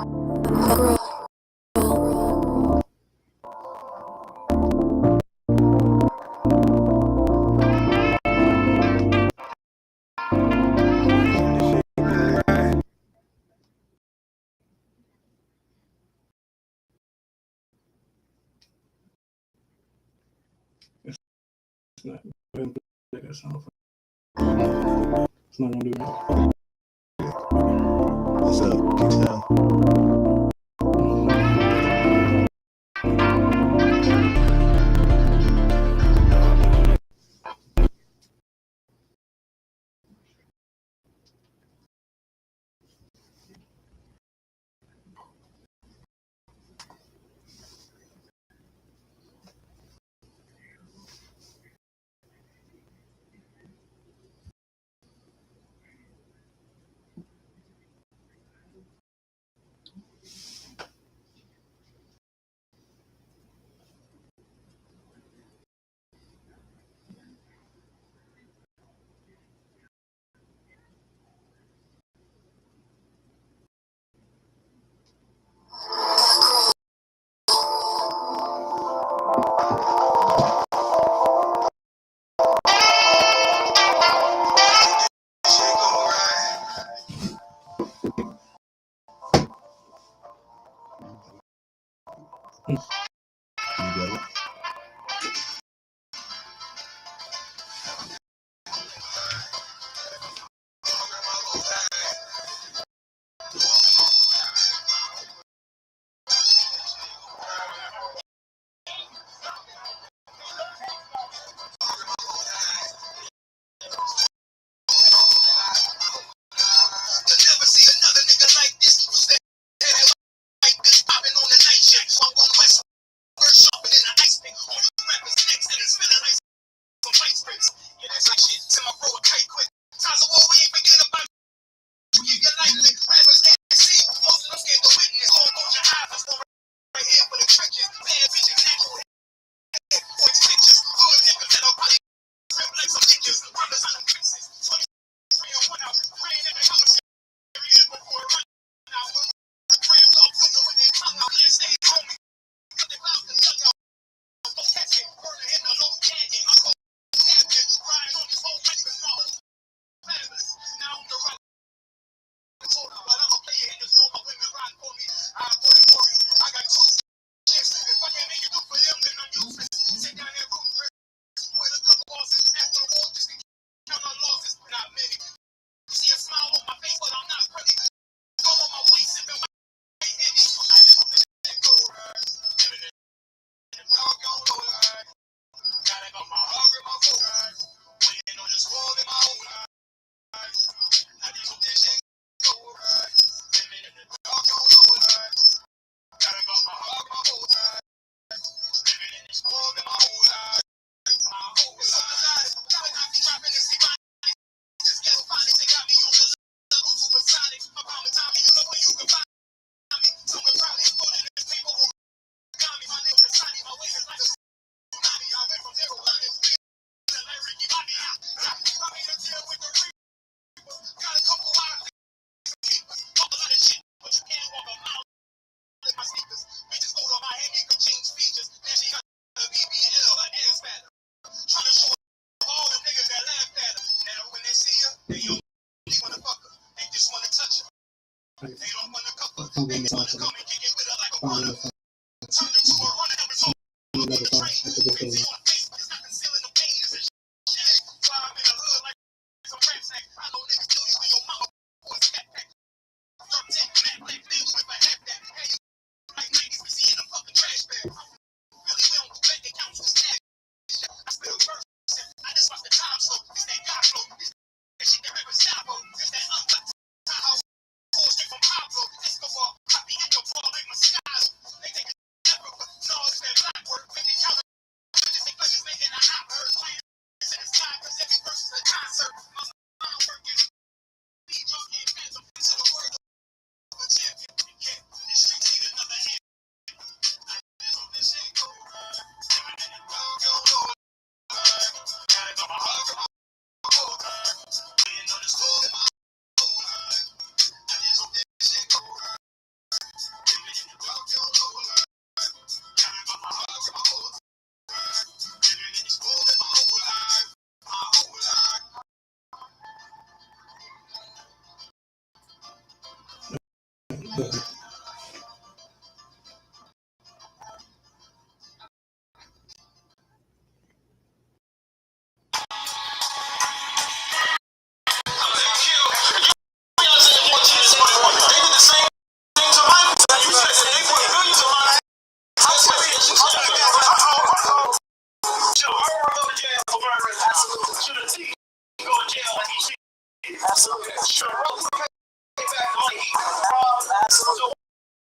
It's not gonna do that. What's up? Can you tell?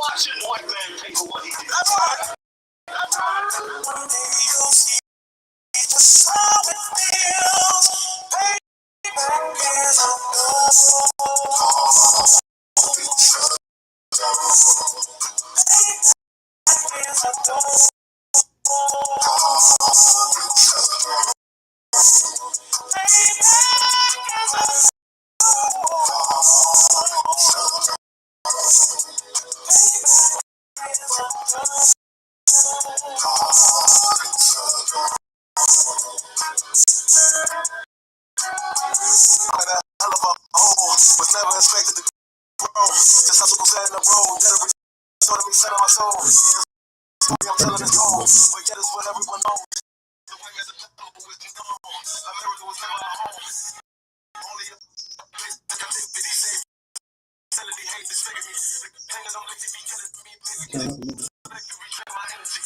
Watching white man pay for what he did. That's right. One day you'll see just how it feels. Payback is a was never expected to grow. Just hustle set in the road. That'll sort of be set on my soul. I'm telling this goal. But yet it's what everyone knows. The way as a people was known. America was never our home. Only a place that can take me. Say, facility hate to figure me. Hanging on like to be killing me. Maybe retrain my energy.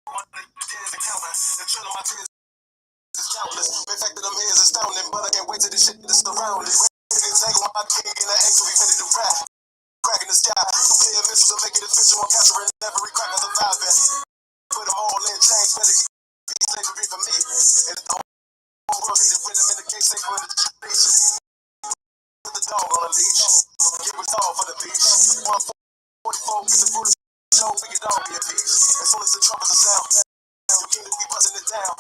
My days are counting. And trilling my tears is countless. The fact that I'm here is astounding. But I can't wait till this shit is surrounded. Tangle my king in the angel, we ready to rap. Crack in the sky, nuclear missiles are making it official. I'm capturing every crack of surviving. Put them all in chains, better be slavery for me. And the whole world see the rhythm in the case, they for the streets. Put the dog on a leash, get with all for the beach. 144, get the food show, we can all be at peace. As soon as the trumpets are sound, your kingdom be buzzing it down.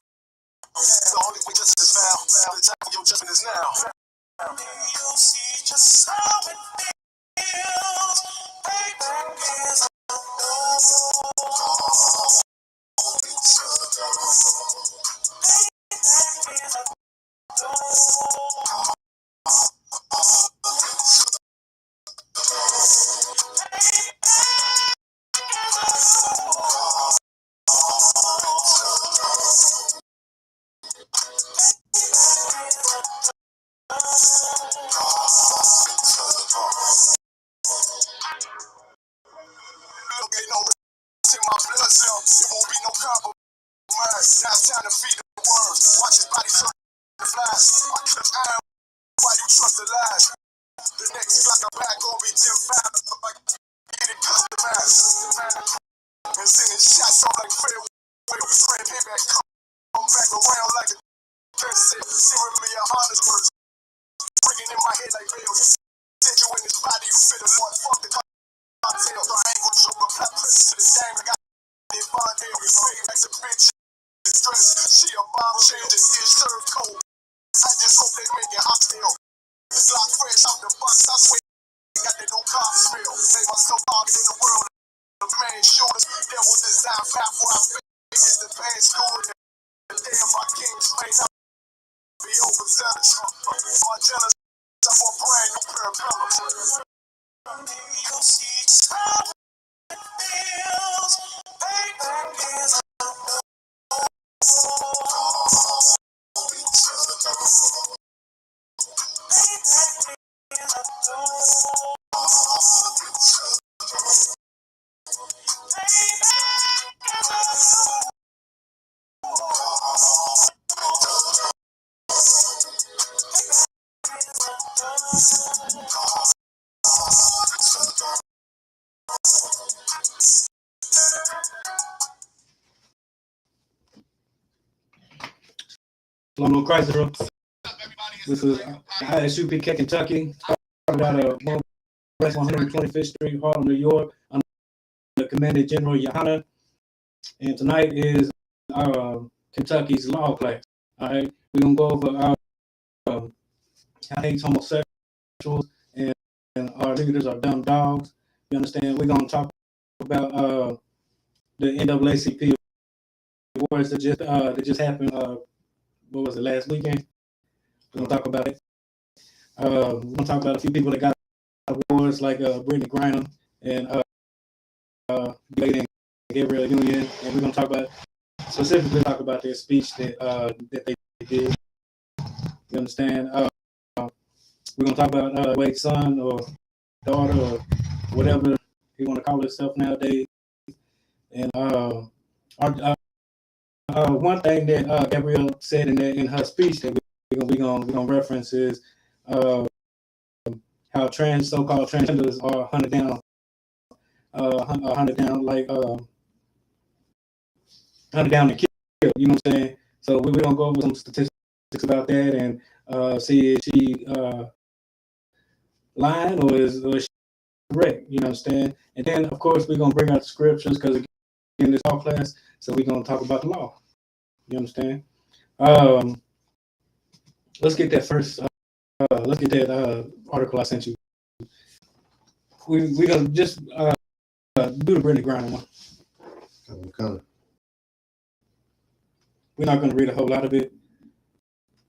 The only way justice is found, the time of your judgment is now. You'll see just how it feels. Payback is a now it's time to feed the worms. Watch his body turn the flies. I clip iron while you trust the lies. The next block I'm back gonna be 10-5. Get it customized. And sending shots on like fair will. Spraying payback. Come back around like the first set. Searing me a honest words. Bringing in my head like veils. Send you in this body, you fit a Lord. Fuck the cocktail. I ain't gonna show up. Black press to the game. I got it fun. They always say like a bitch. She a bomb changes, get served cold. I just hope they make it hostile. Block fresh out the box, I swear they got that no cop smell. Made myself out in the world of main shooters. There was design path where I figured the pain school. The day of my king's face, I'll be overzealous. My jealous, I'm a brand new pair of colors. You'll see how it feels. Payback is Long Chrysler. This is ISUPK, Kentucky. Started out of West 125th Street, Harlem, New York. I'm the Commander General Johanna, and tonight is our Kentucky's law class. All right, we're gonna go over our how hates homosexuals and our leaders are dumb dogs. You understand? We're gonna talk about the NAACP awards that just happened. What was it, last weekend? We're gonna talk about it. We're gonna talk about a few people that got awards, like Brittany Griner and debating Gabriel Union, and we're gonna specifically talk about their speech that they did. You understand? We're gonna talk about Wade's son or daughter or whatever he want to call himself nowadays. And one thing that Gabrielle said in her speech that we're gonna reference is how so-called transgenders are hunted down and killed. You know what I'm saying? So we're gonna go over some statistics about that and see if she lying or is she correct. You know what I'm saying? And then of course we're gonna bring out the scriptures because again this law class, so we're gonna talk about the law. You understand? Let's get that first. Let's get that article I sent you. We're gonna just do the Brittany Griner one. Okay. We're not gonna read a whole lot of it,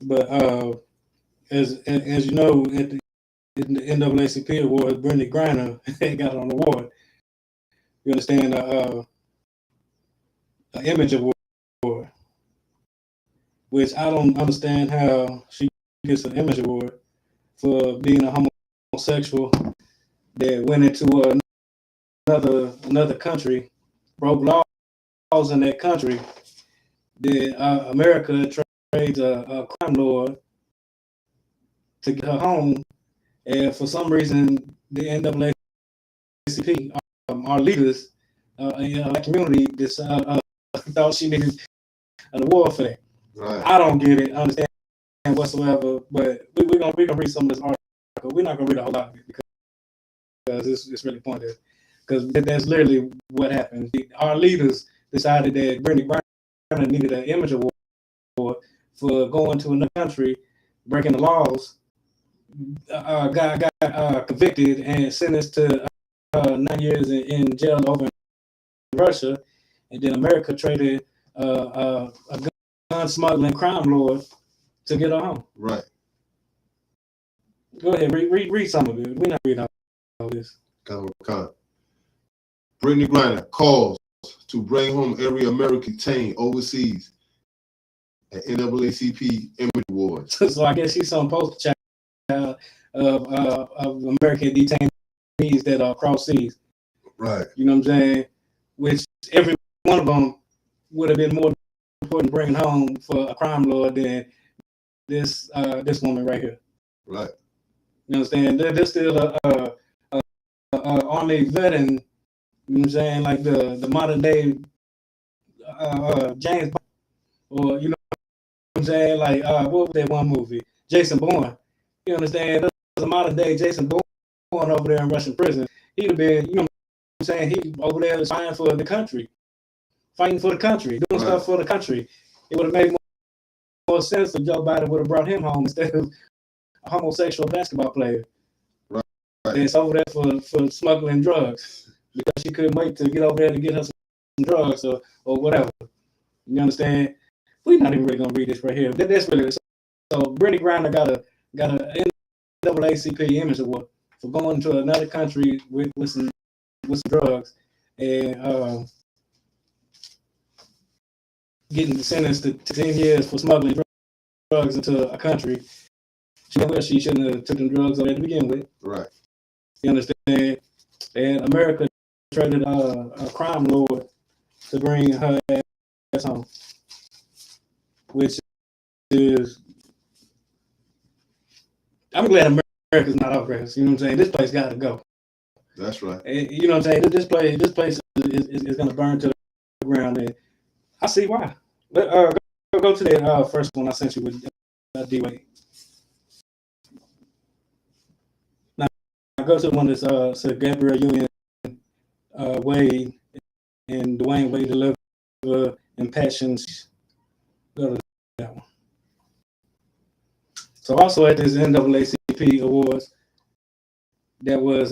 but as you know, in the NAACP award, Brittany Griner got an award. You understand? An image award, which I don't understand how she gets an image award for being a homosexual that went into another country, broke laws in that country. That America trades a crime lord to get her home, and for some reason the NAACP, our leaders in our community, thought she needed an award for that. Right. I don't get it, understand whatsoever. But we're gonna read some of this article. We're not gonna read a whole lot of it because it's really pointless. Because that's literally what happened. Our leaders decided that Brittany Griner needed an image award for going to another country, breaking the laws. Got convicted and sentenced to 9 years in jail over in Russia, and then America traded a gun smuggling crime lord to get her home. Right. Go ahead, read some of it. We're not reading all this. Brittany Griner calls to bring home every American detained overseas at NAACP Image Awards. So I guess she's some poster child of American detainees that are cross seas. Right. You know what I'm saying? Which every one of them would have been more important bringing home for a crime lord than this woman right here. Right. You understand? There's still a Army veteran. You know what I'm saying? Like the modern day James Bond, or you know what I'm saying? Like what was that one movie? Jason Bourne. You understand? There's a modern day Jason Bourne over there in Russian prison. He'd have been, you know what I'm saying? He over there fighting for the country, doing stuff for the country. It would have made more sense if Joe Biden would have brought him home instead of a homosexual basketball player. Right. That's over there for smuggling drugs because she couldn't wait to get over there to get her some drugs or whatever. You understand? We're not even really gonna read this right here. That's really so. Brittany Griner got a NAACP Image Award for going to another country with some drugs and getting sentenced to 10 years for smuggling drugs into a country. She shouldn't have taken drugs over there to begin with. Right. You understand? And America traded a crime lord to bring her ass home, which is, I'm glad America's not our grass. You know what I'm saying? This place got to go. That's right. And, you know what I'm saying? This place is going to burn to the ground, and I see why. But go to that first one I sent you with D-Wade. Now go to the one that's said Gabriel Union, Wade, and Dwayne Wade deliver impassions. Go to that one. So also at this NAACP Awards that was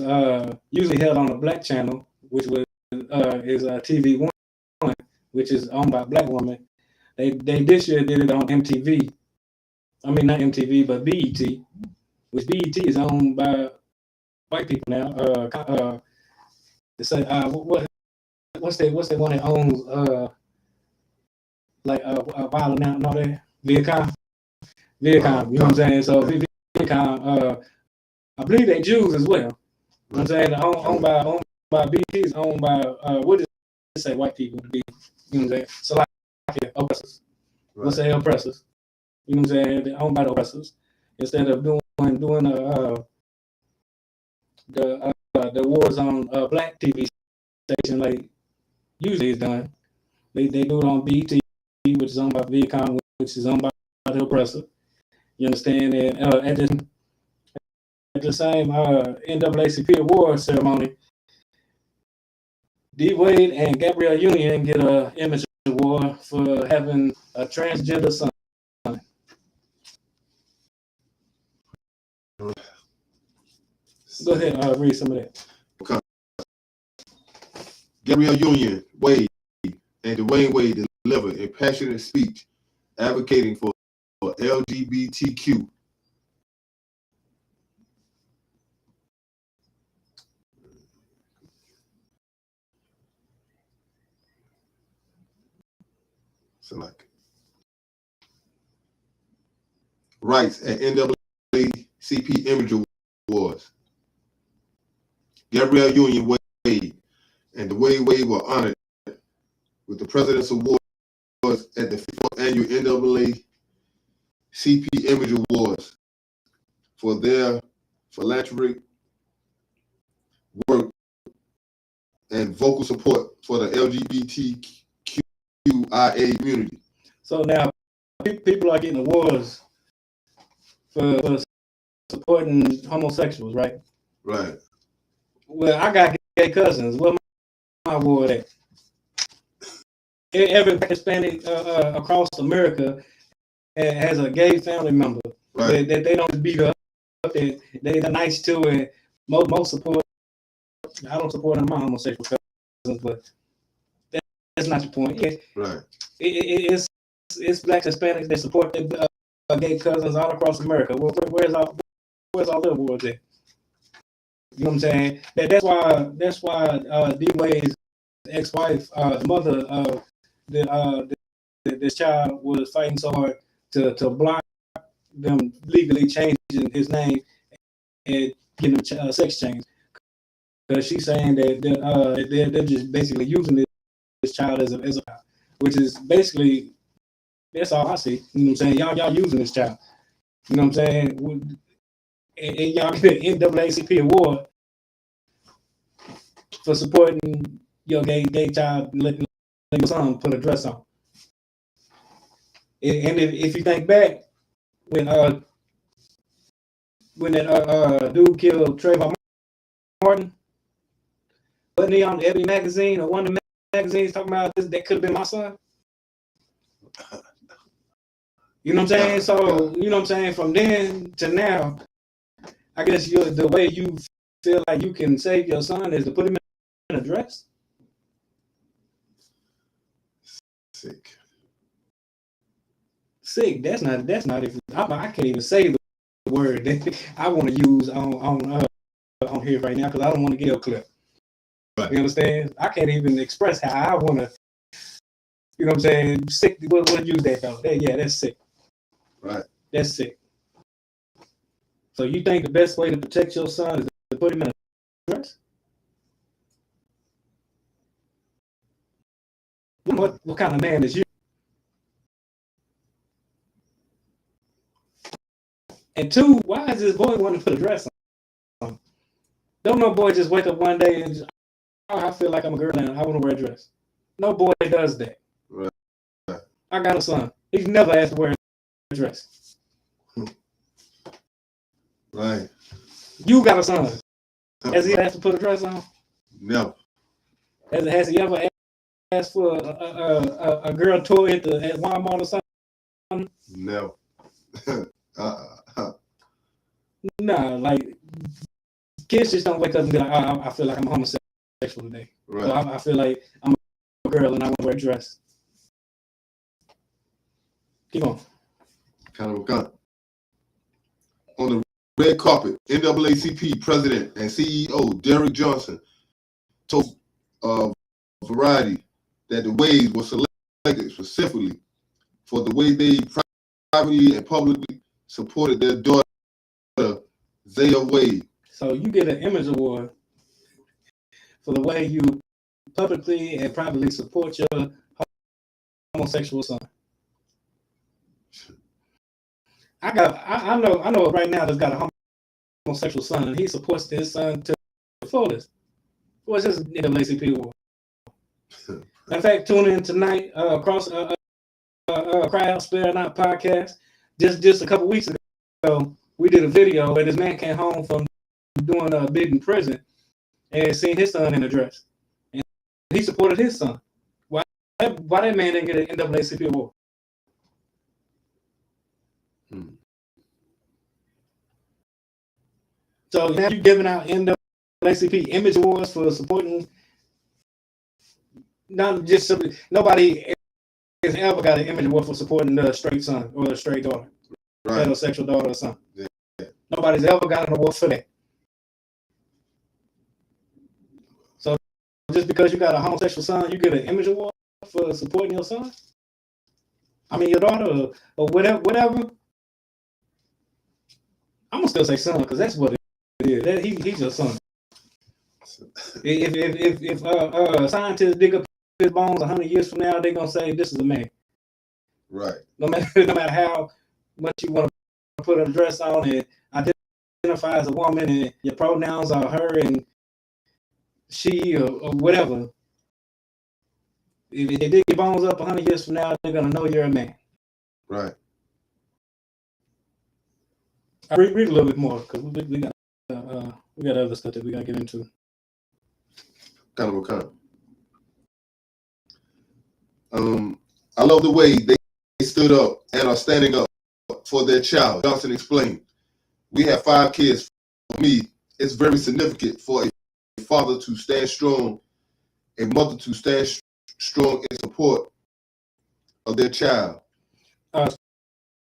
usually held on a black channel, which was is TV One, which is owned by a black woman. They this year did it on MTV. I mean not MTV, but BET, which BET is owned by white people now. They say, what's that one that owns Violent and all that? Viacom, you know what I'm saying? So Viacom, I believe they Jews as well. You know what I'm saying? Owned by BTs, owned by what does it say? White people to be, you know what I'm saying? So like oppressors. Let's say oppressors. You know what I'm saying? They're owned by the oppressors. Instead of doing the wars on black TV station like usually is done. They do it on BT, which is owned by Viacom, which is owned by the oppressor. You understand? And at the same NAACP award ceremony, D Wade and Gabrielle Union get an image award for having a transgender son. Go ahead and read some of that. Okay. Gabrielle Union Wade and Dwayne Wade delivered a passionate speech advocating for LGBTQ. Select rights at NAACP Image Awards. Gabrielle Union Wade and Dwayne Wade were honored with the President's Award at the 4th Annual NAACP Image Awards for their philanthropic work and vocal support for the LGBTQIA community. So now people are getting awards for supporting homosexuals, right? Right. Well, I got gay cousins. What my award at? Every Hispanic across America has a gay family member that they don't beat up. They're nice to, and most support. I don't support my homosexual cousins, but that's not your point. Right. It's black Hispanics that support their gay cousins all across America. Where's all the awards at? You know what I'm saying? That's why D Wade's ex-wife, the mother of this child, was fighting so hard to block them legally changing his name and getting him sex change, because she's saying that they're just basically using this child as a child, which is basically, that's all I see. You know what I'm saying? Y'all using this child. You know what I'm saying? And y'all get an NAACP award for supporting your gay child, letting your son put a dress on. And if you think back, when that dude killed Trayvon Martin, wasn't he on the Ebony magazine or one of the magazines talking about this? That could have been my son. You know what I'm saying? So, you know what I'm saying? From then to now, I guess the way you feel like you can save your son is to put him in a dress. Sick. That's not even. I can't even say the word that I want to use on here right now, because I don't want to get a clip. Right. You understand? I can't even express how I want to. You know what I'm saying? Sick. We'll use that though. That's sick. Right. That's sick. So you think the best way to protect your son is to put him in a dress? What kind of man is you? And two, why is this boy want to put a dress on? Don't no boy just wake up one day and just, I feel like I'm a girl now, I want to wear a dress. No boy does that. Right. I got a son. He's never asked to wear a dress. Right. You got a son. Has he asked to put a dress on? No. Has he ever asked for a girl toy at Walmart or something? No. Nah, like kids just don't wake up and be like, I feel like I'm homosexual today. Right. So I feel like I'm a girl and I want to wear a dress. Keep on. Kind of a on the red carpet, NAACP President and CEO Derek Johnson told Variety that the Ways were selected specifically for the way they privately and publicly supported their daughter, Zaya Wade. So you get an image award for the way you publicly and privately support your homosexual son. I know right now that's got a homosexual son, and he supports his son to the fullest. What's his NAACP award? In fact, tune in tonight across Cry Out Spare Not podcast. Just a couple weeks ago, we did a video where this man came home from doing a bid in prison and seen his son in a dress, and he supported his son. Why that man didn't get an NAACP award? So now you're giving out NAACP image awards for supporting. Not just nobody has ever got an image award for supporting the straight son or the straight daughter, Right. heterosexual daughter or son. Yeah. Nobody's ever got an award for that. So just because you got a homosexual son, you get an image award for supporting your son? I mean, your daughter or whatever. I'm gonna still say son because that's what it is. He's your son. If scientists dig up his bones 100 years from now, they're gonna say this is a man. Right. No matter how much you want to put a dress on and identify as a woman, and your pronouns are her and she or whatever. If they dig your bones up 100 years from now, they're gonna know you're a man. Right. I read a little bit more because we got other stuff that we gotta get into. Kind of. I love the way they stood up and are standing up for their child. Johnson explained, "We have 5 kids. For me, it's very significant for a father to stand strong, a mother to stand strong in support of their child."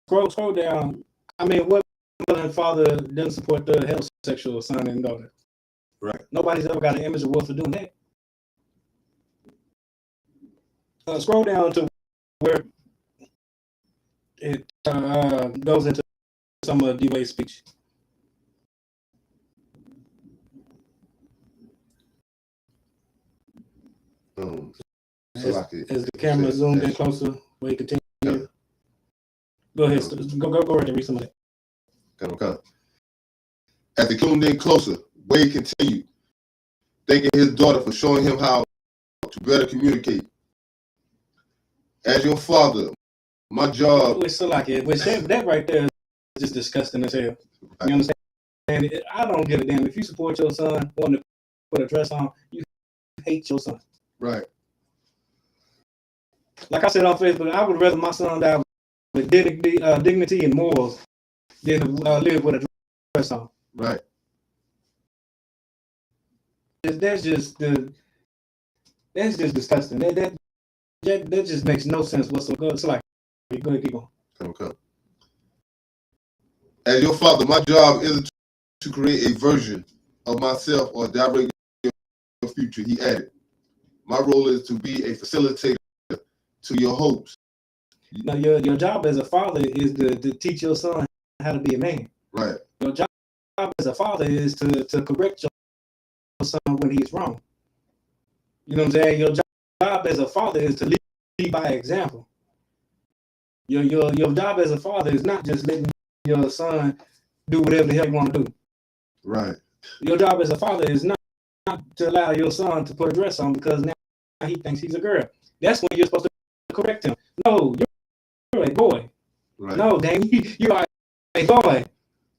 Scroll down. I mean, what mother and father doesn't support the heterosexual son and daughter? Right. Nobody's ever got an image award for doing that. Scroll down to where it goes into some of D-Wade's speech. As the camera zoomed in closer, Wade continue. Go ahead, go ahead and read some of that. As they zoomed in closer, Wade continued, thanking his daughter for showing him how to better communicate. "As your father, my job..." Which that right there is just disgusting as hell. You understand? And I don't give a damn if you support your son wanting to put a dress on. You hate your son. Right. Like I said on Facebook, I would rather my son die with dignity and morals than live with a dress on. Right. That's just disgusting. That just makes no sense whatsoever. It's like, go ahead, keep going. Okay. "As your father, my job isn't to create a version of myself or direct your future," he added. "My role is to be a facilitator to your hopes." Now, your job as a father is to teach your son how to be a man. Right. Your job as a father is to correct your son when he's wrong. You know what I'm saying? Your job as a father is to lead by example. Your job as a father is not just letting your son do whatever the hell you want to do. Right. Your job as a father is not to allow your son to put a dress on because now he thinks he's a girl. That's when you're supposed to correct him. No, you're a boy. Right. No, dang, you are a boy.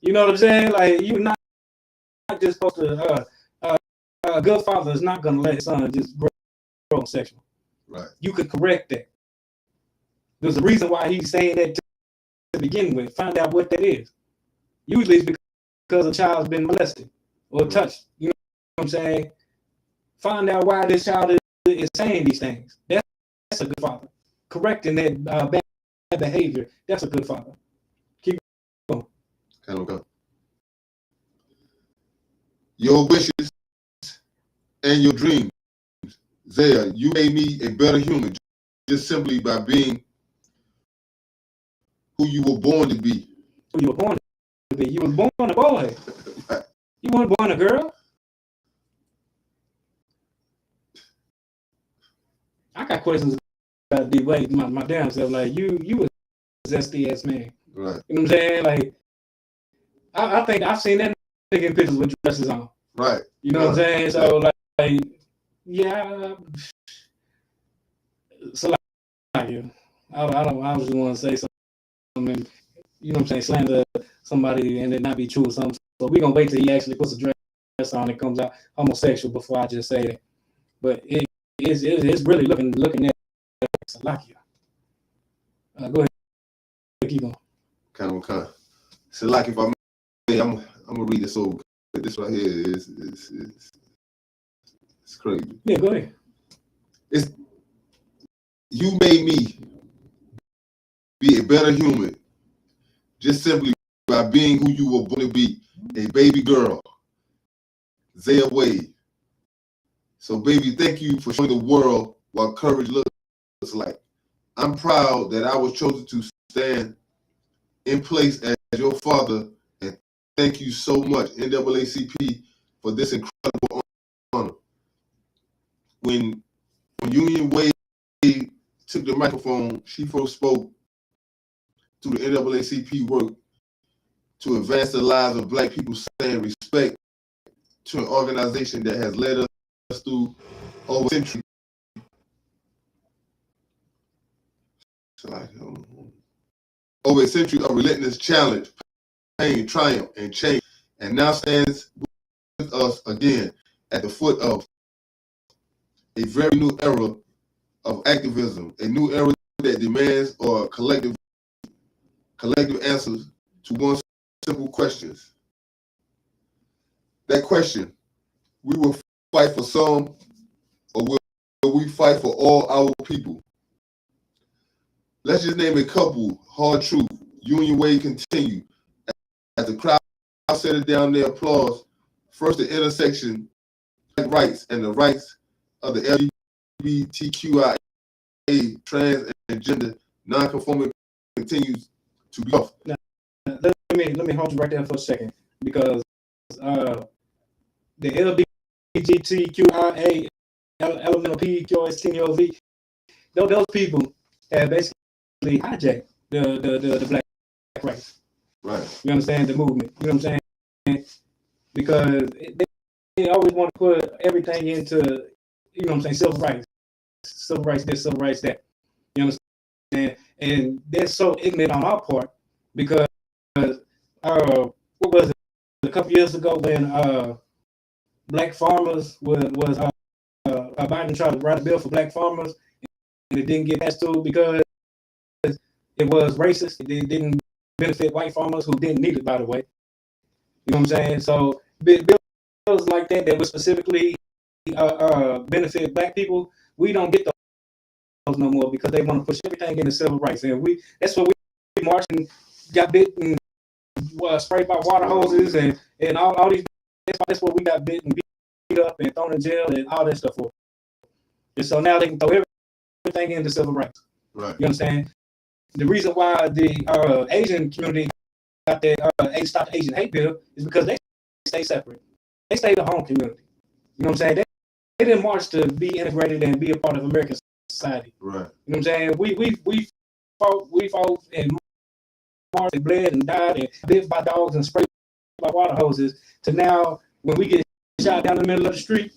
You know what I'm saying? Like, you're not just supposed to. A good father is not going to let his son just grow sexual. Right. You could correct that. There's a reason why he's saying that to begin with. Find out what that is. Usually it's because a child's been molested or touched. You know what I'm saying? Find out why this child is saying these things. That's a good father. Correcting that bad behavior. That's a good father. Keep going. Okay. "Your wishes and your dreams Zaya, you made me a better human just simply by being who you were born to be. Who you were born to be. You were born a boy. You weren't born a girl. I got questions about D-Wade, my damn self. Like, you was zesty ass man. Right. You know what I'm saying? Like, I think I've seen that nigga in pictures with dresses on. Right. You know what I'm saying? So, like yeah. So, like, I just want to say something, you know what I'm saying, slander somebody and it not be true or something. So we're going to wait till he actually puts a dress on and comes out homosexual before I just say that. But it's really looking at Salakia. Go ahead. Keep going. Kind of. So, like, if I may, I'm going to read this over. This right here is it's crazy. Yeah, go ahead. You made me be a better human just simply by being who you were born to be, a baby girl, Zaya Wade. So, baby, thank you for showing the world what courage looks like. I'm proud that I was chosen to stand in place as your father, and thank you so much, NAACP, for this incredible honor. When Union Wade took the microphone, she first spoke to the NAACP work to advance the lives of Black people, saying respect to an organization that has led us through over a century. Over a century of relentless challenge, pain, triumph, and change, and now stands with us again at the foot of a very new era of activism, a new era that demands or collective answers to one simple questions. That question: we will fight for some, or will we fight for all our people? Let's just name a couple. Hard truth. Union Wade continue. As the crowd settled down their applause, first the intersection rights and the rights of the LGBTQIA, trans and gender non-conforming continues to be off. Now, let me hold you right there for a second, because the LGBTQIA, elemental PQRS, those people have basically hijacked the Black race. Right. You understand the movement? You know what I'm saying? Because they always want to put everything into, you know what I'm saying, civil rights this, civil rights that. You understand? And they're so ignorant on our part, because what was it, a couple years ago when Black farmers was Biden tried to write a bill for Black farmers, and it didn't get passed through because it was racist. It didn't benefit white farmers who didn't need it, by the way. You know what I'm saying? So bills like that would specifically benefit Black people, we don't get those no more, because they want to push everything into civil rights. And that's what we marched and got bit and sprayed by water hoses and all these. That's what we got bit and beat up and thrown in jail and all that stuff for. And so now they can throw everything into civil rights. Right. You understand? The reason why the Asian community got that Stop the Asian Hate bill is because they stay separate. They stay the home community. You know what I'm saying? They didn't march to be integrated and be a part of American society. Right. You know what I'm saying? We fought and marched and bled and died and bit by dogs and sprayed by water hoses, to now when we get shot down the middle of the street,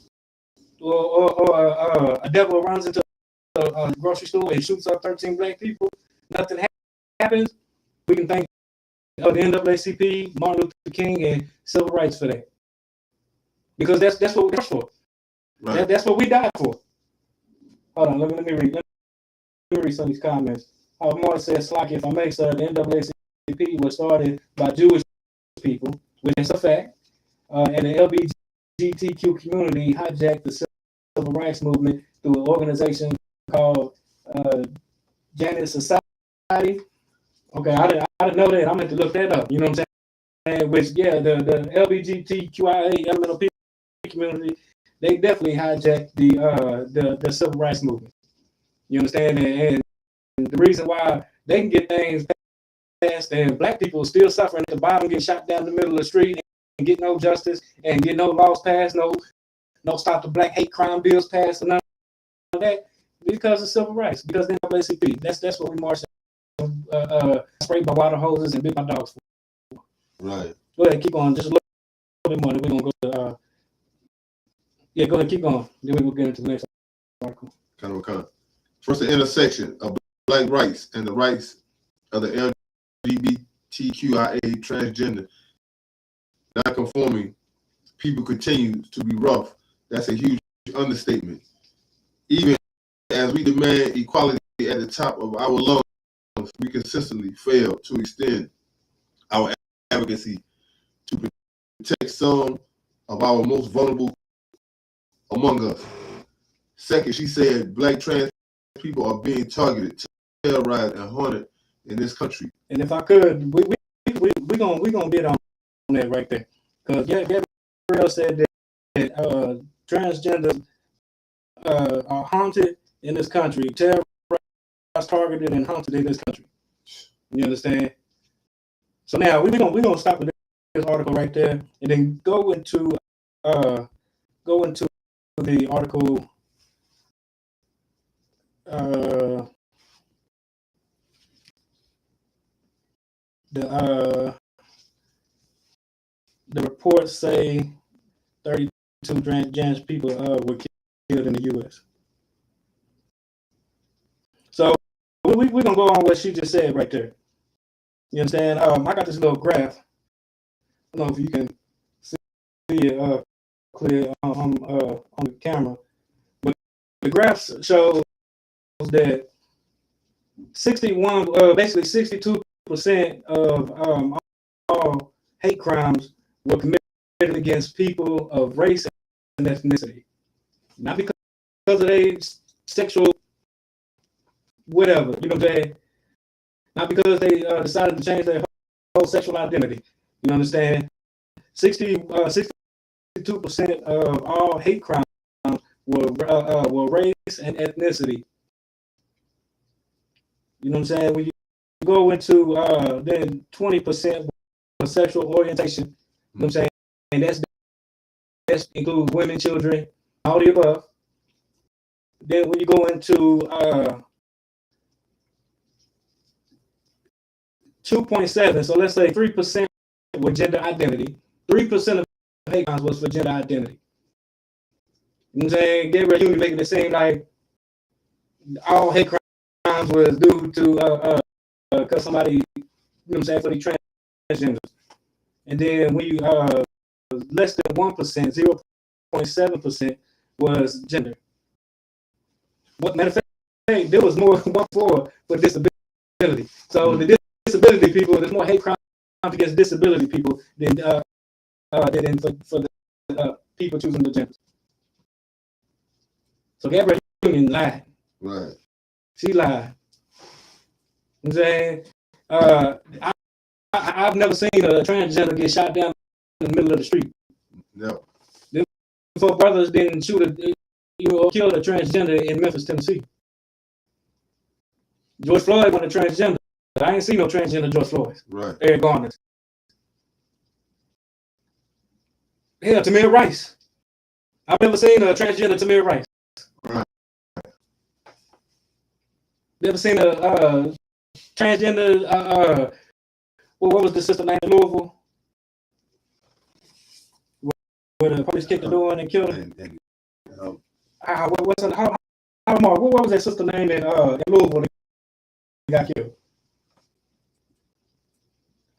or a devil runs into a grocery store and shoots up 13 Black people, nothing happens. We can thank the NAACP, Martin Luther King, and civil rights for that, because that's what we died for. Right. That's what we died for. Hold on, let me read some of these comments. Martin says, "Slocky, if I may, sir, the NAACP was started by Jewish people, which is a fact, and the LGBTQ community hijacked the civil rights movement through an organization called Janus Society." Okay, I didn't know that. I'm going to look that up. You know what I'm saying? Which, yeah, the LGBTQIA elemental community they definitely hijacked the civil rights movement. You understand? And the reason why they can get things passed and black people still suffering at the bottom, getting shot down the middle of the street and get no justice and get no laws passed, no stop the black hate crime bills passed, and none of that, because of civil rights, because the NAACP. That's what we marched, sprayed by water hoses and bit by dogs for. Right. Go ahead, keep on. Just a little bit more. Then we're gonna go to yeah. Go ahead, keep going. Then we will get into the next article. Kind of. First, the intersection of black rights and the rights of the LGBTQIA transgender non-conforming people continue to be rough. That's a huge understatement. Even as we demand equality at the top of our lungs, we consistently fail to extend our advocacy to protect some of our most vulnerable among us. Second, she said black trans people are being targeted, terrorized, and haunted in this country. And if I could, we gonna get on that right there, because Gabrielle said that transgenders are haunted in this country, terrorized, targeted, and haunted in this country. You understand? So now we're gonna stop with this article right there, and then go into the article. The reports say 32 trans people were killed in the U.S. So we're gonna go on what she just said right there. You understand? I got this little graph. I don't know if you can see it clear on the camera, but the graph shows that 62% of all hate crimes were committed against people of race and ethnicity, not because of their sexual whatever, you know what I'm saying? Not because they decided to change their whole sexual identity. You understand? 62% of all hate crimes were race and ethnicity. You know what I'm saying? When you go into then 20% was sexual orientation. You know what I'm saying? And that includes women, children, all the above. Then when you go into 2.7, so let's say 3% were gender identity. 3% of hate crimes was for gender identity. You know what I'm saying? Gabriel Union making it seem like all hate crimes was due to because somebody, you know what I'm saying, for the transgenders. And then we less than 1%, 0.7% was gender. What matter of fact, there was more 1.4 for disability. So the disability people, there's more hate crimes against disability people than for the people choosing the genders. So Gabrielle Union lied. Right. She lied. You know what I'm saying? I've never seen a transgender get shot down in the middle of the street. No. Them four brothers didn't kill a transgender in Memphis, Tennessee. George Floyd was a transgender. I ain't seen no transgender George Floyd. Right. Eric Garner. Hell, Tamir Rice. I've never seen a transgender Tamir Rice. Right. Never seen a transgender. What was the sister name in Louisville? Where the police kicked the door in and killed her. What was that sister name in Louisville that got killed?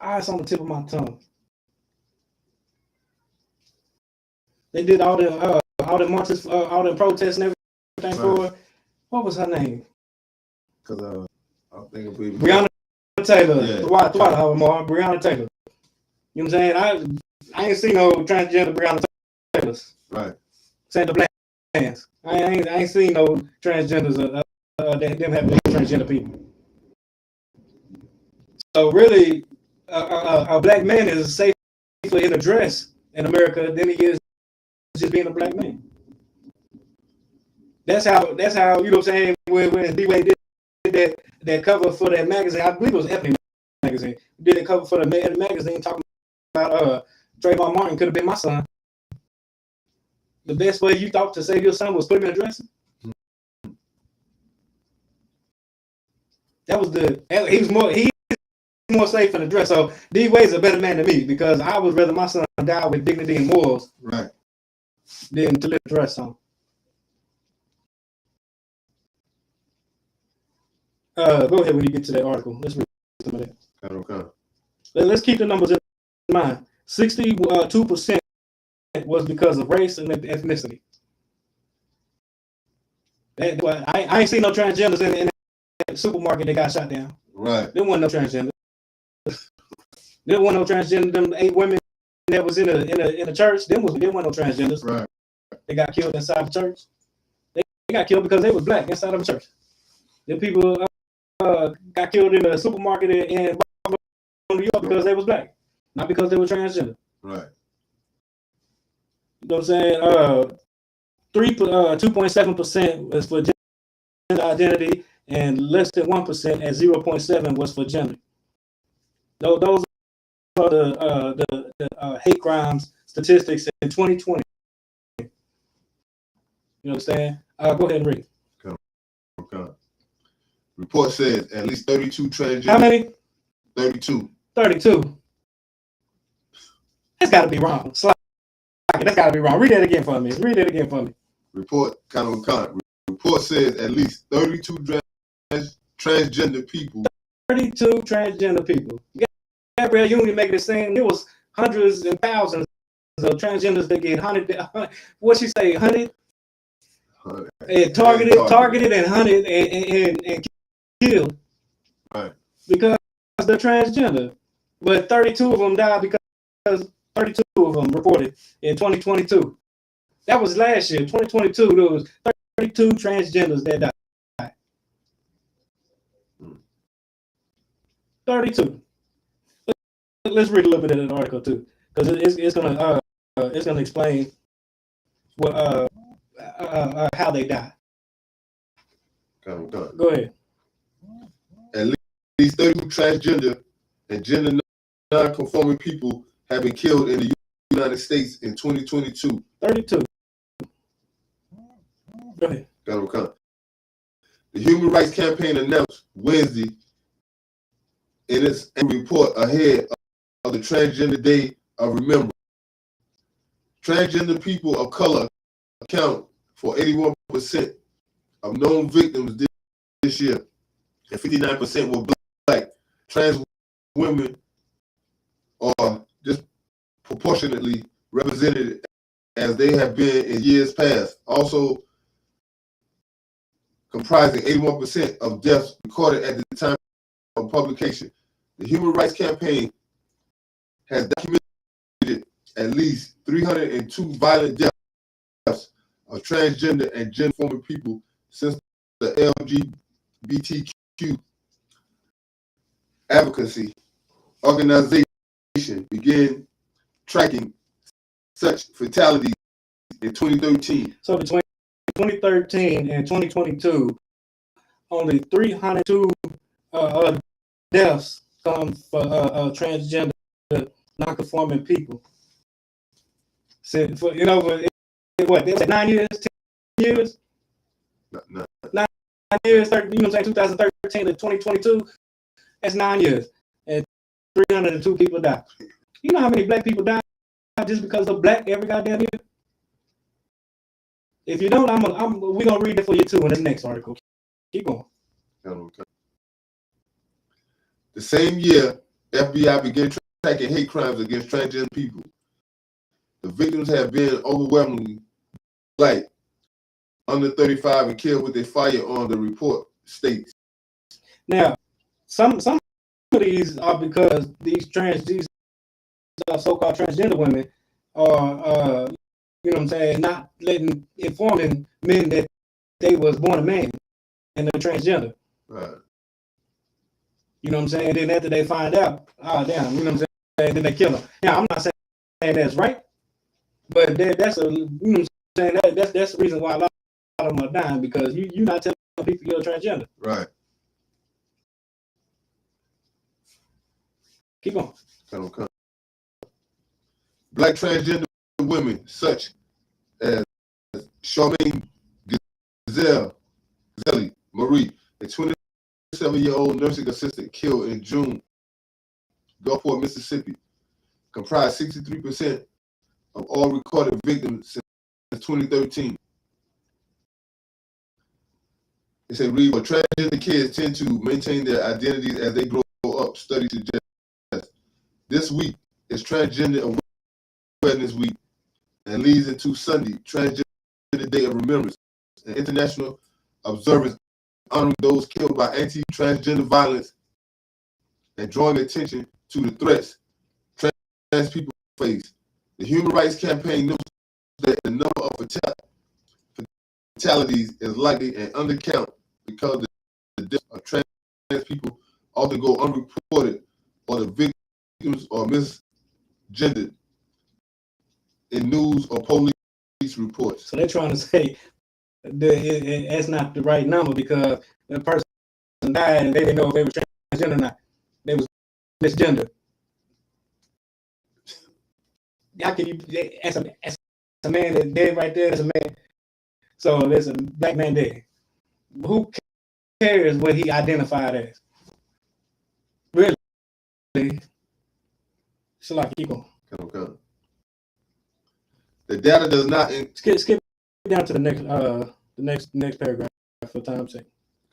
It's on the tip of my tongue. They did all the marches, all the protests and everything for her. What was her name? Because I'm thinking Breonna Taylor. Yeah. Breonna Taylor. You know what I'm saying? I ain't seen no transgender Breonna Taylors. Right. Saying the black fans. I ain't seen no transgenders that them having transgender people. So really, a black man is safer in a dress in America than he is just being a black man. That's how you know what I'm saying. When D-Wade did that cover for that magazine, I believe it was Ebony magazine. Did a cover for the magazine talking about Trayvon Martin could have been my son. The best way you thought to save your son was put him in a dress. That was good. He's more safe in the dress. So D-Wade's a better man than me because I would rather my son die with dignity and morals, right, than to live a dress on. Go ahead when you get to that article. Let's read some of that. Okay. Let's keep the numbers in mind. 62% was because of race and ethnicity. I ain't seen no transgenders in that supermarket that got shot down. Right. There wasn't no transgender. There wasn't no transgender. Them 8 women that was in a church. There wasn't no transgenders. Right. They got killed inside the church. They got killed because they was black inside of the church. The people got killed in the supermarket in New York because they was black, not because they were transgender. Right. You know what I'm saying? 2.7% was for gender identity, and less than 1% at 0.7 was for gender. Those are the hate crimes statistics in 2020. You know what I'm saying? Go ahead and read. Okay. Report says at least 32 transgender. How many? 32. 32. That's got to be wrong. That's got to be wrong. Read that again for me. Report says at least 32 transgender people. 32 transgender people. Gabrielle Union making it seem there was hundreds and thousands of transgenders that get hunted. What she say? Hunted? And targeted and hunted and killed. Right. Because they're transgender. But 32 of them died because 32 of them reported in 2022. That was last year, 2022. There was 32 transgenders that died. 32. Let's read a little bit of that article too, because it's gonna explain what how they died. Go ahead. At least 32 transgender and gender non-conforming people have been killed in the United States in 2022. 32. Go ahead. The Human Rights Campaign announced Wednesday in its report ahead of the Transgender Day of Remembrance. Transgender people of color account for 81% of known victims this year, and 59% were black. Trans women are disproportionately represented as they have been in years past, also comprising 81% of deaths recorded at the time of publication. The Human Rights Campaign has documented at least 302 violent deaths of transgender and gender-conforming people since the LGBTQ advocacy organization began tracking such fatalities in 2013. So between 2013 and 2022, only 302 deaths come for transgender non-conforming people. So, what? They said 9 years, 10 years? 9 years, 2013 to 2022. That's 9 years, and 302 people died. You know how many black people died just because they're black every goddamn year? If you don't, we're gonna read it for you too in the next article. Keep going. The same year, FBI began tracking hate crimes against transgender people. The victims have been overwhelmingly black, under 35, and killed with a firearm, the report states. Now, some of these are because these so-called transgender women are not informing men that they was born a man and they're transgender. Right. You know what I'm saying? Then after they find out, damn, you know what I'm saying? Then they kill them. Now, I'm not saying that's right, but that's the reason why a lot of them are dying because you're not telling people you're transgender. Right. Keep going. Come. Black transgender women such as Charmaine Zelly Marie, a 27-year-old nursing assistant killed in June, Gulfport, Mississippi, comprised 63% of all recorded victims since 2013. It said, read, but transgender kids tend to maintain their identities as they grow up, study suggests. This week is Transgender Awareness Week and leads into Sunday, Transgender Day of Remembrance, an international observance honoring those killed by anti-transgender violence and drawing attention to the threats trans people face. The Human Rights Campaign notes that the number of fatalities is likely an undercount because the deaths of trans people often go unreported or the victims are misgendered in news or police reports. So they're trying to say that's not the right number because the person died and they didn't know if they were transgender or not. They was misgender. How can you, as a man that's dead right there, as a man, so there's a black man dead. Who cares what he identified as? Really? So like, keep going. Okay. The data does not skip down to the next paragraph for time's sake.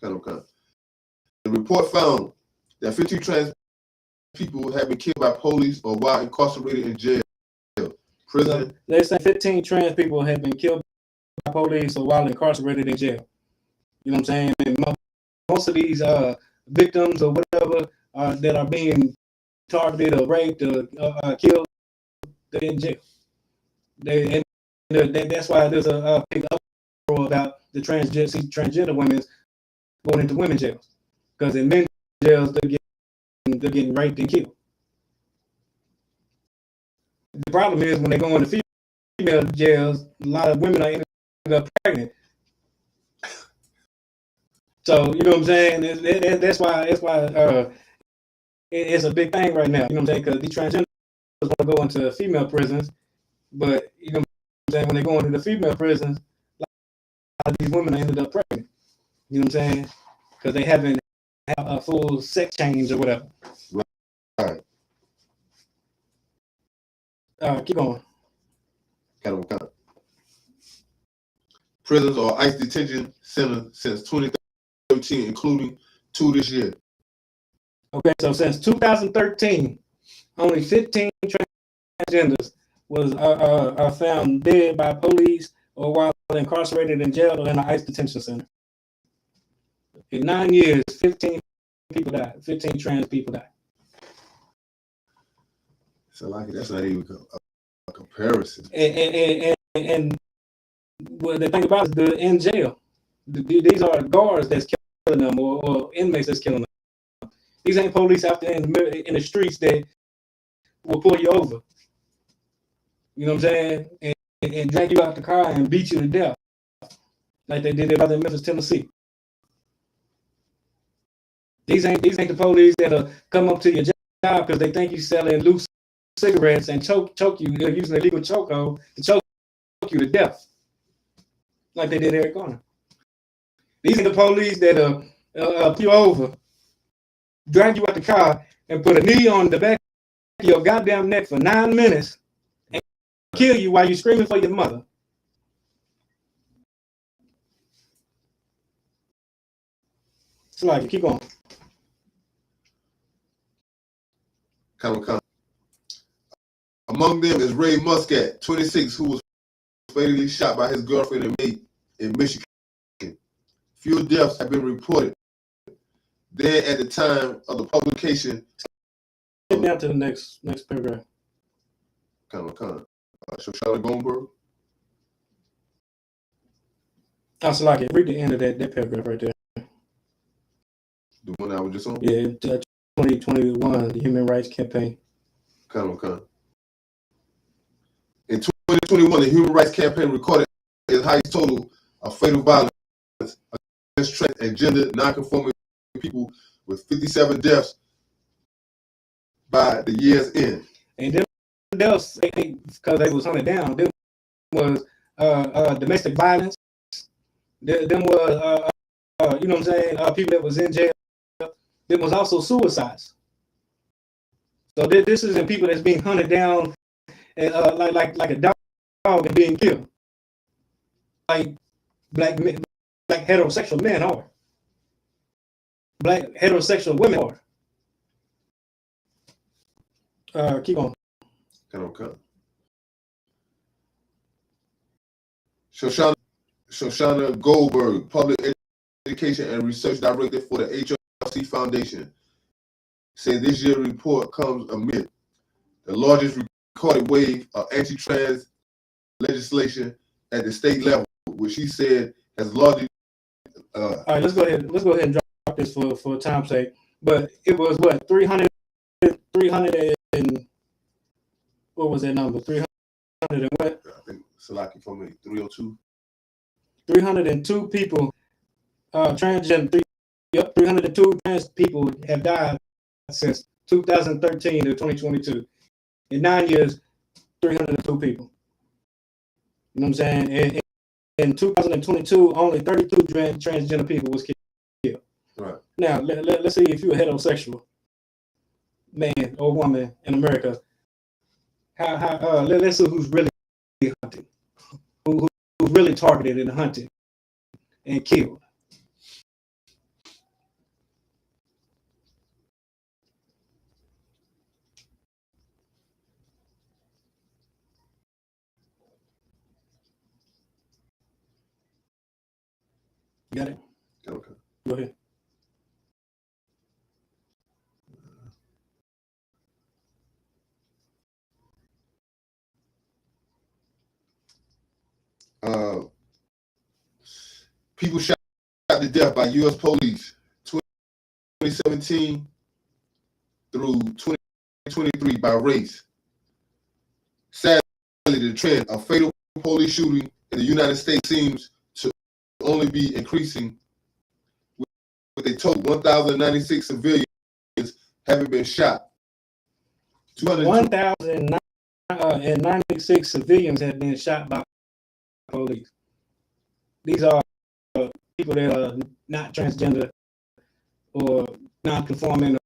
Okay. The report found that 50 trans people have been killed by police or while incarcerated in jail, prison. So they say 15 trans people have been killed by police or while incarcerated in jail. You know what I'm saying? And most of these victims or whatever that are being targeted or raped or killed, they're in jail. That's why there's a big uproar about the transgender women going into women's jails, because in men's jails they're getting raped and killed. The problem is when they go into female jails, a lot of women are ending up pregnant. So you know what I'm saying? That's why it's a big thing right now. You know what I'm saying? Because these transgenders want to go into female prisons, but you know what I'm saying, when they go into the female prisons, a lot of these women ended up pregnant. You know what I'm saying? Because they haven't had a full sex change or whatever. Right. Keep going. Prisons or ICE detention centers since 2013, including 2 this year. Okay, so since 2013, only 15 transgenders was are found dead by police or while incarcerated in jail or in an ICE detention center. In 9 years, 15 people died. 15 trans people died. So like that's not even a comparison. And what the thing about it is they're in jail. These are guards that's killing them or inmates that's killing them. These ain't police out there in the streets that will pull you over. You know what I'm saying? And drag you out the car and beat you to death, like they did out in Memphis, Tennessee. These ain't the police that'll come up to your job because they think you're selling loose cigarettes and choke you. They're using illegal chokehold to choke you to death, like they did Eric Garner. These are the police that'll pull you over, drag you out the car, and put a knee on the back of your goddamn neck for 9 minutes and kill you while you're screaming for your mother. It's like, keep going. Come. Among them is Ray Muscat, 26, who was fatally shot by his girlfriend and mate in Michigan. Few deaths have been reported. Then at the time of the publication. Get down to the next paragraph. Come. Shoshana Goldberg. So like it. Read the end of that paragraph right there. The one I was just on? Yeah, 2021, the Human Rights Campaign. Come. In 2021, the Human Rights Campaign recorded its highest total of fatal violence against trans and gender nonconforming people, with 57 deaths by the year's end. And them deaths, because they was hunted down, them was domestic violence. Them was you know what I'm saying, people that was in jail. Them was also suicides. So this isn't people that's being hunted down and like a dog and being killed. Like black heterosexual men are. Black heterosexual women are. Keep on. Okay. Shoshana Goldberg, Public Education and Research Director for the HRC Foundation, said this year's report comes amid the largest recorded wave of anti-trans legislation at the state level, which he said has largely. All right, let's go ahead and drop this for time's sake. But it was what 300 and what was that number? 300 and what? I think Salaki for me 302. 302 people, transgender. 302 trans people have died since 2013 to 2022. In 9 years, 302 people. You know what I'm saying? And in 2022, only 32 transgender people was killed. Right. Now, let's see if you're a heterosexual man or woman in America. Let's see who's really hunted, who's really targeted and hunted and killed. You got it? Okay. Go ahead. People shot to death by U.S. police 2017 through 2023 by race. Sadly, the trend of fatal police shooting in the United States seems to only be increasing, with a total 1,096 civilians having been shot. 1,096 civilians have been shot by police. These are people that are not transgender or non-conforming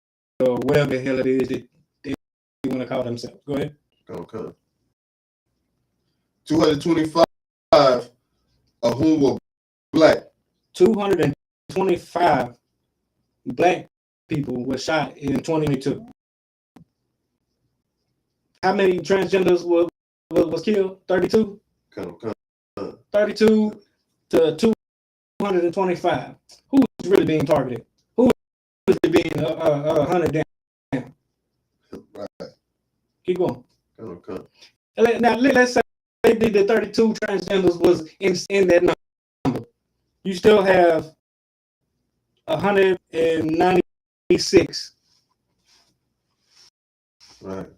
or whatever the hell it is that they want to call themselves. Go ahead. Okay. 225 of whom were black. 225 black people were shot in 2022. How many transgenders was killed? 32? 32 to 225. Who's really being targeted? Who is being hunted down? Right. Keep going. Okay. Now, let's say the 32 transgenders was in that number. You still have 196. Right.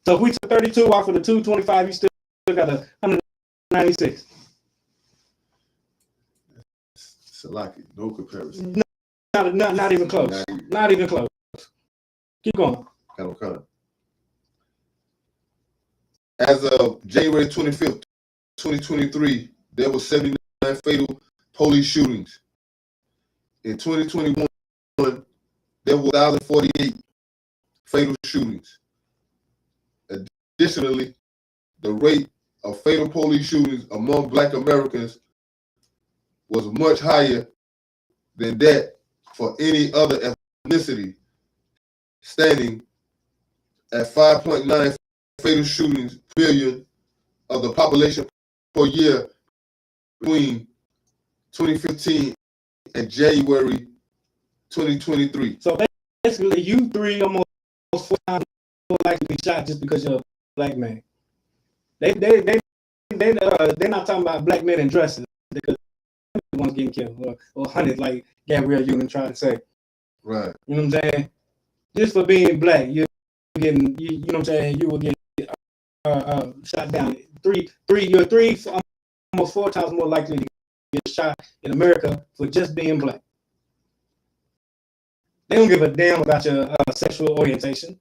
So if we took 32 off of the 225, you still got 196. Salaki, no comparison. Not even close. Not even close. Keep going. Okay. As of January 25th, 2023, there were 79 fatal police shootings. In 2021, there were 1,048 fatal shootings. Additionally, the rate of fatal police shootings among Black Americans was much higher than that for any other ethnicity, standing at 5.9 fatal shootings per billion of the population per year between 2015 and January 2023. So basically, you three almost 4 times more likely to be shot just because you're a black man. They're not talking about black men in dresses because they're the ones getting killed or hunted, like Gabrielle Union tried to say. Right. You know what I'm saying? Just for being black, you're getting, you know what I'm saying? You will get shot down. You're almost 4 times more likely to get shot in America for just being black. They don't give a damn about your sexual orientation.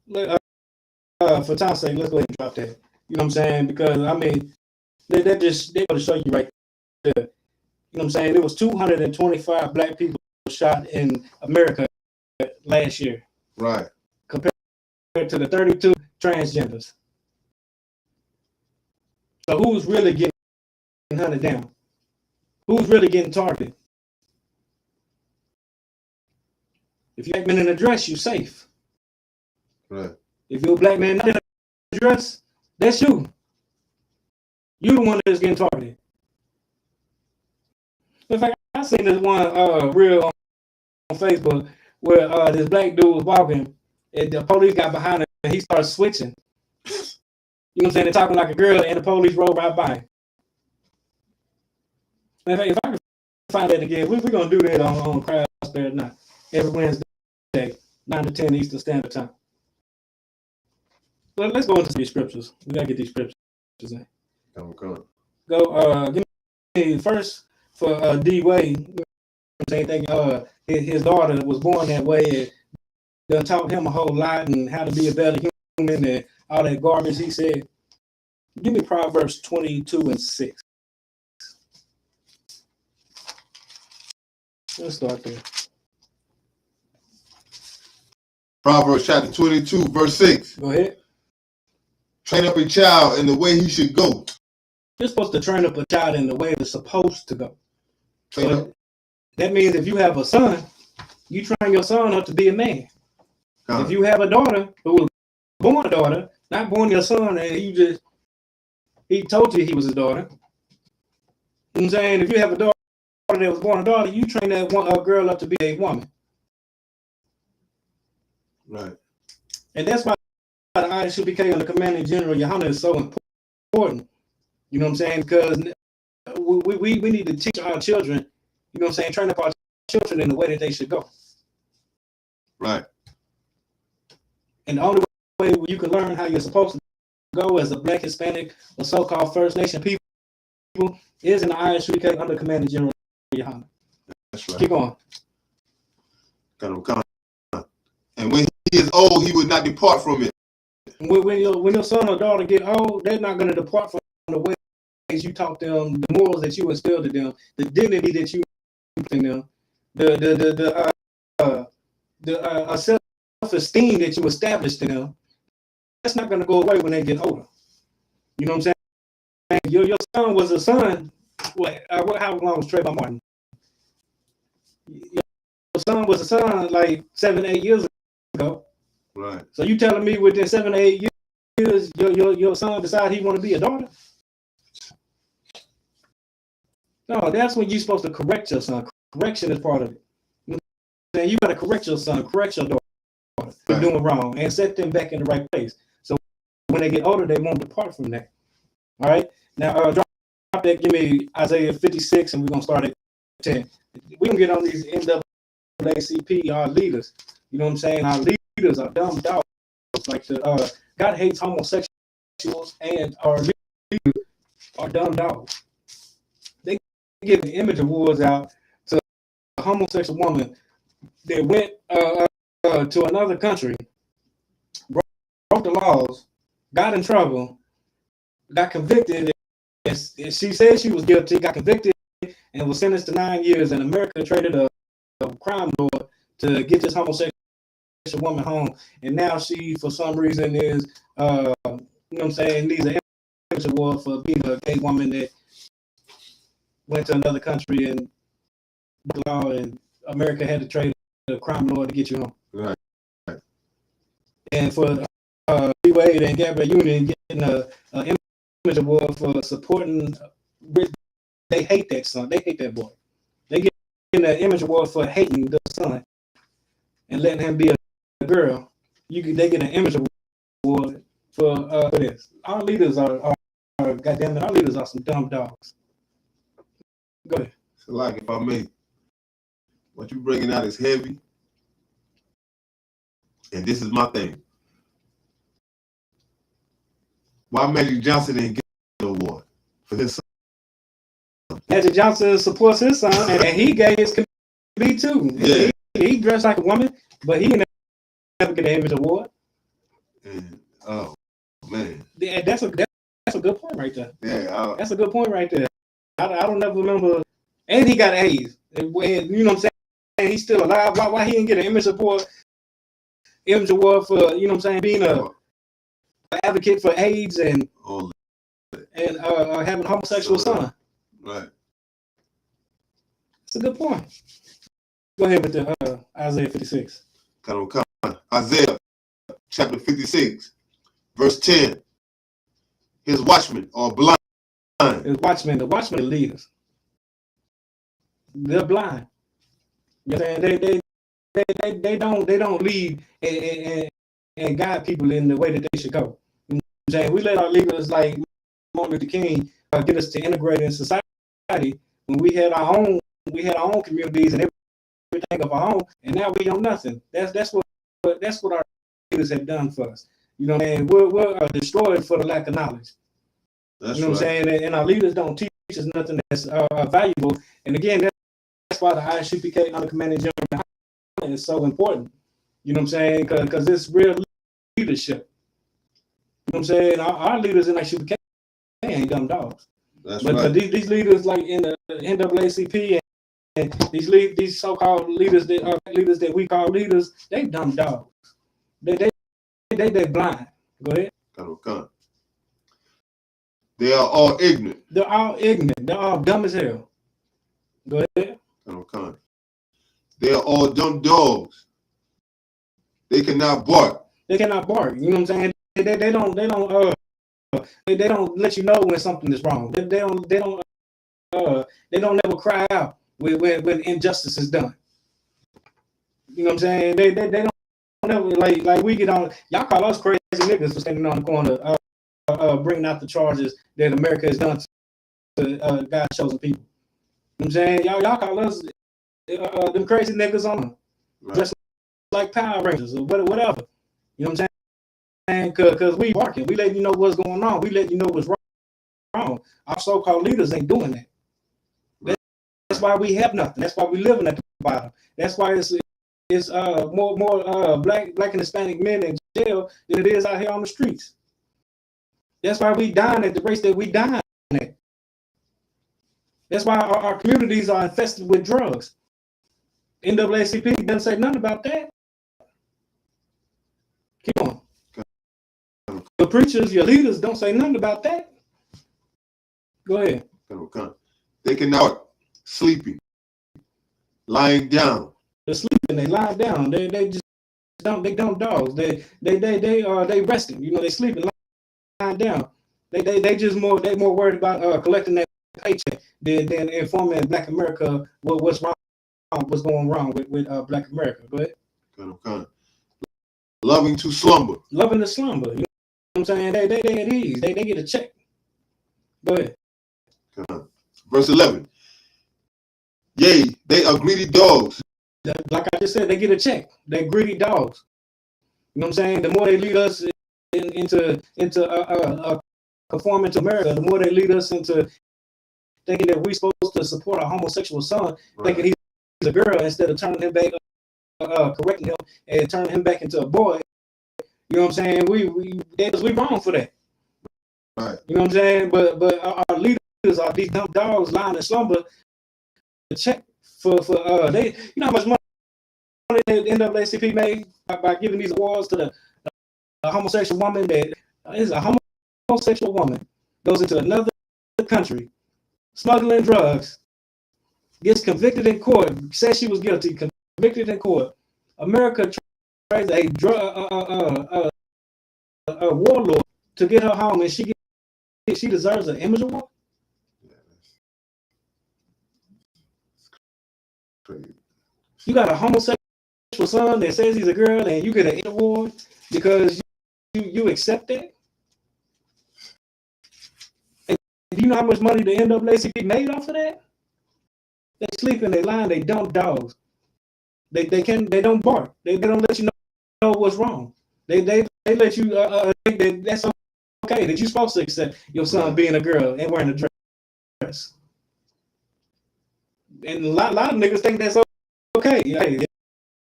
For time's sake, let's go ahead and drop that. You know what I'm saying? Because I mean, they want to show you right there. You know what I'm saying? There was 225 black people shot in America last year. Right. Compared to the 32 transgenders. So who's really getting hunted down? Who's really getting targeted? If you're a black man in a dress, you're safe. Right. If you're a black man not in a dress, that's you. You're the one that's getting targeted. In fact, I seen this one reel on Facebook where this black dude was walking and the police got behind him and he started switching. You know what I'm saying? They're talking like a girl and the police rolled right by him. In fact, if I can find that again, we're going to do that on Crowd Spare Night every Wednesday, 9 to 10 Eastern Standard Time. But let's go into these scriptures. We got to get these scriptures in. Come. Go, give me first for D. Wade. You know what I'm saying? His daughter was born that way and taught him a whole lot and how to be a better human and all that garbage he said. Give me Proverbs 22:6. Let's start there. Proverbs chapter 22, verse 6. Go ahead. Train up a child in the way he should go. You're supposed to train up a child in the way it's supposed to go. Train up. That means if you have a son, you train your son up to be a man. If you have a daughter who was born a daughter, not born your son, and he told you he was his daughter. You know what I'm saying? If you have a daughter that was born a daughter, you train that girl up to be a woman. Right. And that's why the ISUPK and the Commanding General Yohana is so important. You know what I'm saying? Because we need to teach our children, you know what I'm saying, train up our children in the way that they should go. Right. And the only way you can learn how you're supposed to go as a Black, Hispanic, or so-called First Nation people is in the ISUPK under Commanding General Yohana. That's right. Keep going. Come. And when he is old, he would not depart from it. When your son or daughter get old, they're not going to depart from the ways you taught them, the morals that you instilled in them, the dignity that you in them, the self-esteem that you established in them. That's not going to go away when they get older. You know what I'm saying? Your son was a son. How long was Trayvon Martin? Your son was a son like 7-8 years ago. Right. So you telling me within 7 or 8 years, your son decide he want to be a daughter? No, that's when you're supposed to correct your son. Correction is part of it. You got to correct your son, correct your daughter for doing wrong, and set them back in the right place. So when they get older, they won't depart from that. All right. Now drop that. Give me Isaiah 56, and we're gonna start at 10. We can get on these NAACP, our leaders. You know what I'm saying? Our leaders are dumb dogs. Like God hates homosexuals, and our leaders are dumb dogs. They give the image awards out to a homosexual woman that went to another country, broke the laws, got in trouble, got convicted. And she said she was guilty, got convicted, and was sentenced to 9 years. And America traded a crime lord to get this homosexual woman home. And now she, for some reason, is, you know what I'm saying, needs an image award for being a gay woman that went to another country and broke the law, and America had to trade a crime lord to get you home. Right. And for D. Wade and Gabrielle Union getting an image award for supporting, they hate that son. They hate that boy. They get an image award for hating the son and letting him be a girl. They get an image award for this. Our leaders are goddamn it, our leaders are some dumb dogs. Go ahead. So, like, if I may, what you bringing out is heavy, and this is my thing. Why Magic Johnson didn't get the award for his son? Magic Johnson supports his son, and he gave his committee too. Yeah. He dressed like a woman, but he didn't never get an image award. And, oh man, Yeah, that's a good point right there. yeah, That's a good point right there. I don't never remember. And he got AIDS. And, you know what I'm saying? He's still alive. Why he didn't get an image award for, you know what I'm saying, being an advocate for AIDS and having a homosexual son. Right. It's a good point. Go ahead with the Isaiah 56. Isaiah chapter 56, verse 10. His watchmen are blind. The watchmen are leaders. They're blind. You know what I'm saying? They don't lead and guide people in the way that they should go. You know what I'm saying? We let our leaders like Martin Luther King get us to integrate in society when we had our own communities and everything of our own, and now we own nothing. That's what our leaders have done for us. You know what I mean? We're destroyed for the lack of knowledge. That's you know what I'm saying? And our leaders don't teach us nothing that's valuable. And again, that's why the ISUPK under command of General is so important. You know what I'm saying? Because it's real leadership. You know what I'm saying? Our leaders in ISUPK ain't dumb dogs. That's but right. These leaders like in the NAACP and these so-called leaders that we call leaders, they dumb dogs. They blind. Go ahead. They are all ignorant. They're all ignorant. They're all dumb as hell. Go ahead. They are all dumb dogs. They cannot bark. They cannot bark. You know what I'm saying? They don't let you know when something is wrong. They don't never cry out when injustice is done. You know what I'm saying? They don't never like we get on. Y'all call us crazy niggas for standing on the corner bringing out the charges that America has done to God's chosen people. You know what I'm saying? Y'all call us them crazy niggas on them. Right. Just like Power Rangers or whatever. You know what I'm saying? Because we barking. We let you know what's going on. We let you know what's wrong. Our so-called leaders ain't doing that. Right. That's why we have nothing. That's why we living at the bottom. That's why it's more black and Hispanic men in jail than it is out here on the streets. That's why we dying at the race that we dying at. That's why our communities are infested with drugs. NAACP doesn't say nothing about that. Keep on. The preachers, your leaders don't say nothing about that. Go ahead. They cannot sleeping, lying down. They're sleeping, they lie down. They just don't dogs. They resting. You know, they sleeping, lying down. They just more worried about collecting that paycheck than informing Black America what's wrong, what's going wrong with Black America. Go ahead. Loving to slumber. Loving to slumber. You know what I'm saying? They at ease. They get a check. Go ahead. Verse 11. Yea, they are greedy dogs. Like I just said, they get a check. They're greedy dogs. You know what I'm saying? The more they lead us into conforming to America, the more they lead us into thinking that we're supposed to support a homosexual son, right, thinking he's a girl instead of turning him back, correcting him and turning him back into a boy. You know what I'm saying? We wrong for that. Right. You know what I'm saying? But our leaders are these dumb dogs lying in slumber to check for they. You know how much money the NAACP made by giving these awards to the homosexual woman that is a homosexual woman, goes into another country, smuggling drugs, gets convicted in court, says she was guilty, convicted in court. America tries a warlord to get her home, and she deserves an image award. You got a homosexual son that says he's a girl, and you get an award because you accept that. And do you know how much money the NAACP made off of that? They sleep and they lying, they dumb dogs. They don't bark. They don't let you know what's wrong. They let you think that that's okay, that you're supposed to accept your son being a girl and wearing a dress. And a lot of niggas think that's okay. Hey,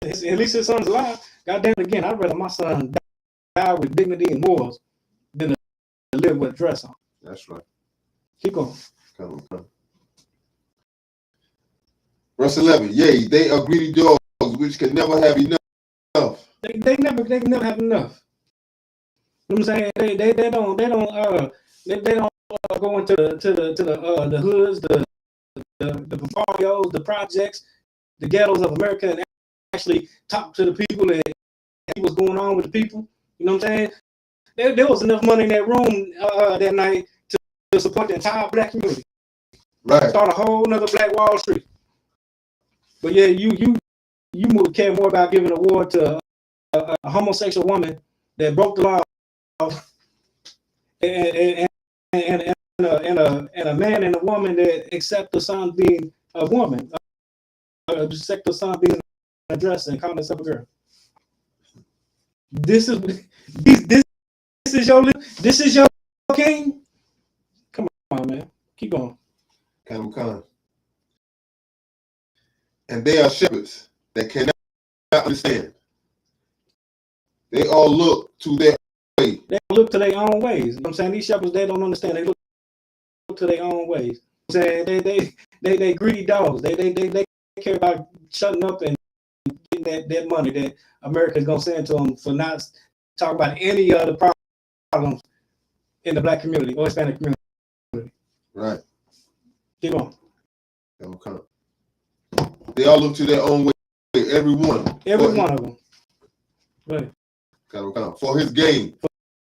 at least his son's alive. God damn it, again, I'd rather my son die with dignity and morals than to live with a dress on. That's right. Keep going. Come on. Verse 11. Yea, they are greedy dogs which can never have enough. They can never have enough. You know what I'm saying? They don't go into the hoods, the barrios, the projects, the ghettos of America, and actually talk to the people and see what's going on with the people. You know what I'm saying? There was enough money in that room that night to support the entire black community. Right. Start a whole nother Black Wall Street. But yeah, you care more about giving an award to a homosexual woman that broke the law, and a man and a woman that accept the son being a woman, accept the son being a dress and calling himself a girl. This is your king. Come on, man. Keep going. Come. And they are shepherds that cannot understand. They all look to their way. They look to their own ways. You know what I'm saying? These shepherds, they don't understand. They look to their own ways. You know what I'm saying? They greedy dogs. They care about shutting up and getting that money that America is gonna send to them for not talking about any other problems in the black community or Hispanic community. Right. Keep on. Come. They all look to their own way. Every one of them. Right. Come. For his gain.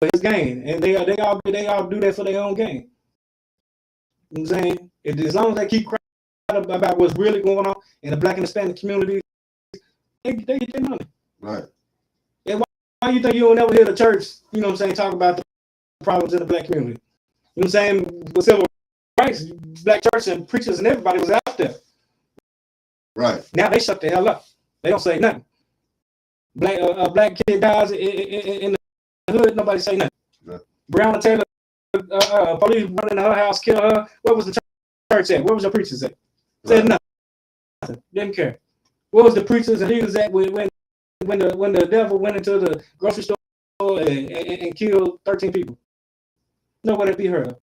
For his gain, and they all do that for their own gain. You know what I'm saying? As long as they keep crying about what's really going on in the black and Hispanic community, they get their money. Right. And why you think you don't ever hear the church, you know what I'm saying, talk about the problems in the black community? You know what I'm saying? With civil rights, black church and preachers and everybody was out there. Right. Now they shut the hell up. They don't say nothing. Black kid dies in the hood, nobody say nothing. Right. Breonna Taylor, police run into her house, kill her. Where was the church at? Where was the preachers at? Said nothing. Didn't care. Where was the preachers and leaders at when the devil went into the grocery store and killed 13 people? Nobody be heard of.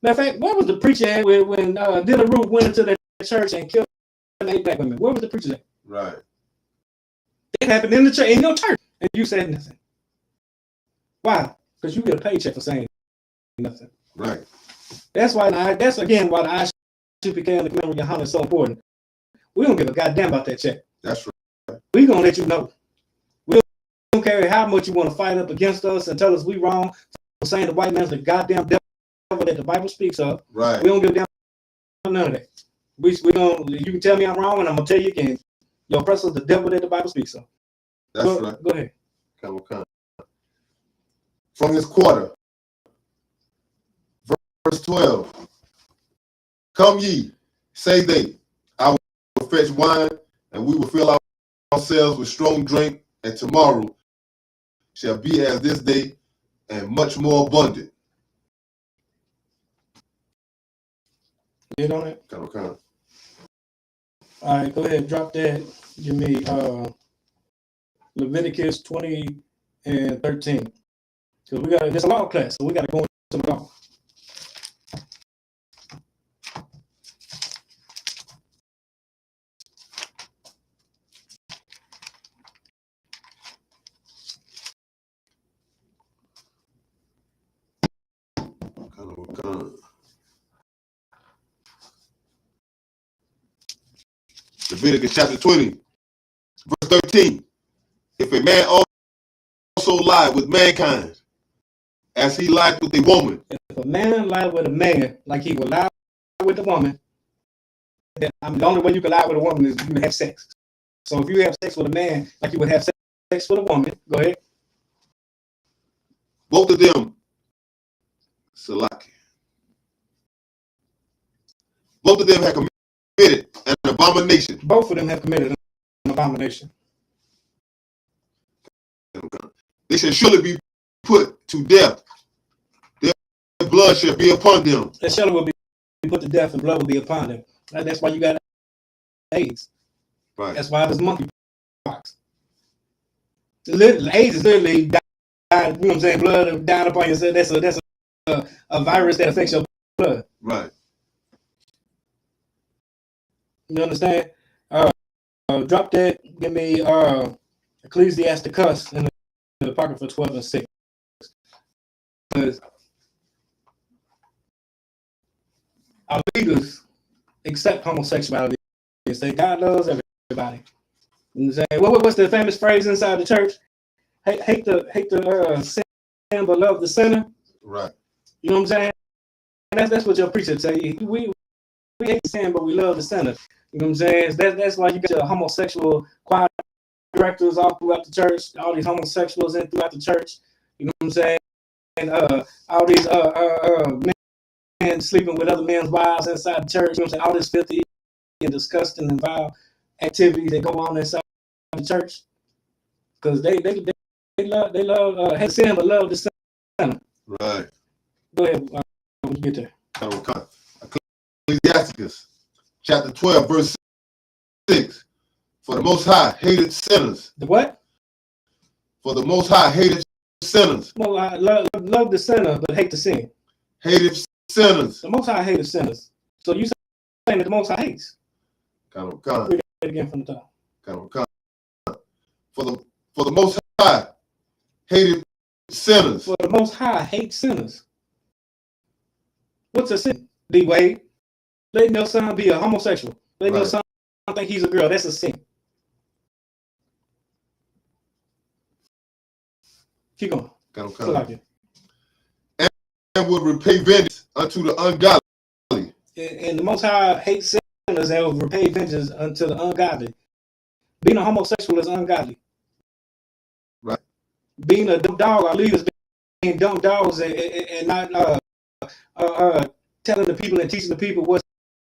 Matter of fact, where was the preacher at when Dylan Roof went into the church and killed 8 black women? Where was the preacher at? Right. It happened in the church, in your church, and you said nothing. Why? Because you get a paycheck for saying nothing. Right. That's again why the ISUPK and the commemorative honor is so important. We don't give a goddamn about that check. That's right. We're gonna let you know. We don't care how much you want to fight up against us and tell us we wrong for saying the white man's the goddamn devil that the Bible speaks of. Right. We don't give a damn none of that. We don't. You can tell me I'm wrong, and I'm gonna tell you again. Your oppressor's the devil that the Bible speaks of. That's right. Go ahead. Come. From his quarter. Verse 12. Come ye, say they, I will fetch wine, and we will fill ourselves with strong drink, and tomorrow shall be as this day, and much more abundant. Get on it? Come. All right, go ahead, drop that. Give me Leviticus 20 and 13. Because there's a law class, so we got to go into the law. Come. Leviticus chapter 20, verse 13. If a man also lie with mankind, as he lied with a woman. If a man lied with a man, like he would lie with a woman, then the only way you can lie with a woman is you have sex. So if you have sex with a man, like you would have sex with a woman, go ahead. Both of them, Salaki. Both of them have committed an abomination. Both of them have committed an abomination. They should surely be put to death blood shall be upon them. That shall will be put to death, and blood will be upon them. That's why you got AIDS. Right. That's why there's monkeypox. AIDS is literally dying, you know what I'm saying, blood down upon yourself. That's a virus that affects your blood. Right. You understand? Drop that. Give me Ecclesiasticus in the pocket for 12 and 6. Because our leaders accept homosexuality and say God loves everybody. You know what I'm saying? What's the famous phrase inside the church? Hate the sin, but love the sinner. Right. You know what I'm saying? And that's what your preacher say. We hate sin, but we love the sinner. You know what I'm saying? That's why you got your homosexual choir directors all throughout the church, all these homosexuals in throughout the church. You know what I'm saying? And all these men sleeping with other men's wives inside the church. You know what I'm saying? All this filthy and disgusting and vile activity that go on inside the church, because they love hate sin but love the sinner. Right. Go ahead when you get there. Ecclesiasticus chapter 12 verse 6. For the Most High hated sinners. The what? For the Most High hated sinners. No, I love the sinner but hate the sin. Hated sinners. The Most High hated sinners. So you saying that the Most High hates? Read it again from the top. For the Most High hated sinners. For the Most High hates sinners. What's a sin? D. Wade, letting your son be a homosexual. Letting your son think he's a girl. That's a sin. Keep going. And would repay vengeance unto the ungodly. And the Most High hates sinners and will repay vengeance unto the ungodly. Being a homosexual is ungodly. Right. Being a dumb dog, our leaders being dumb dogs and not telling the people and teaching the people what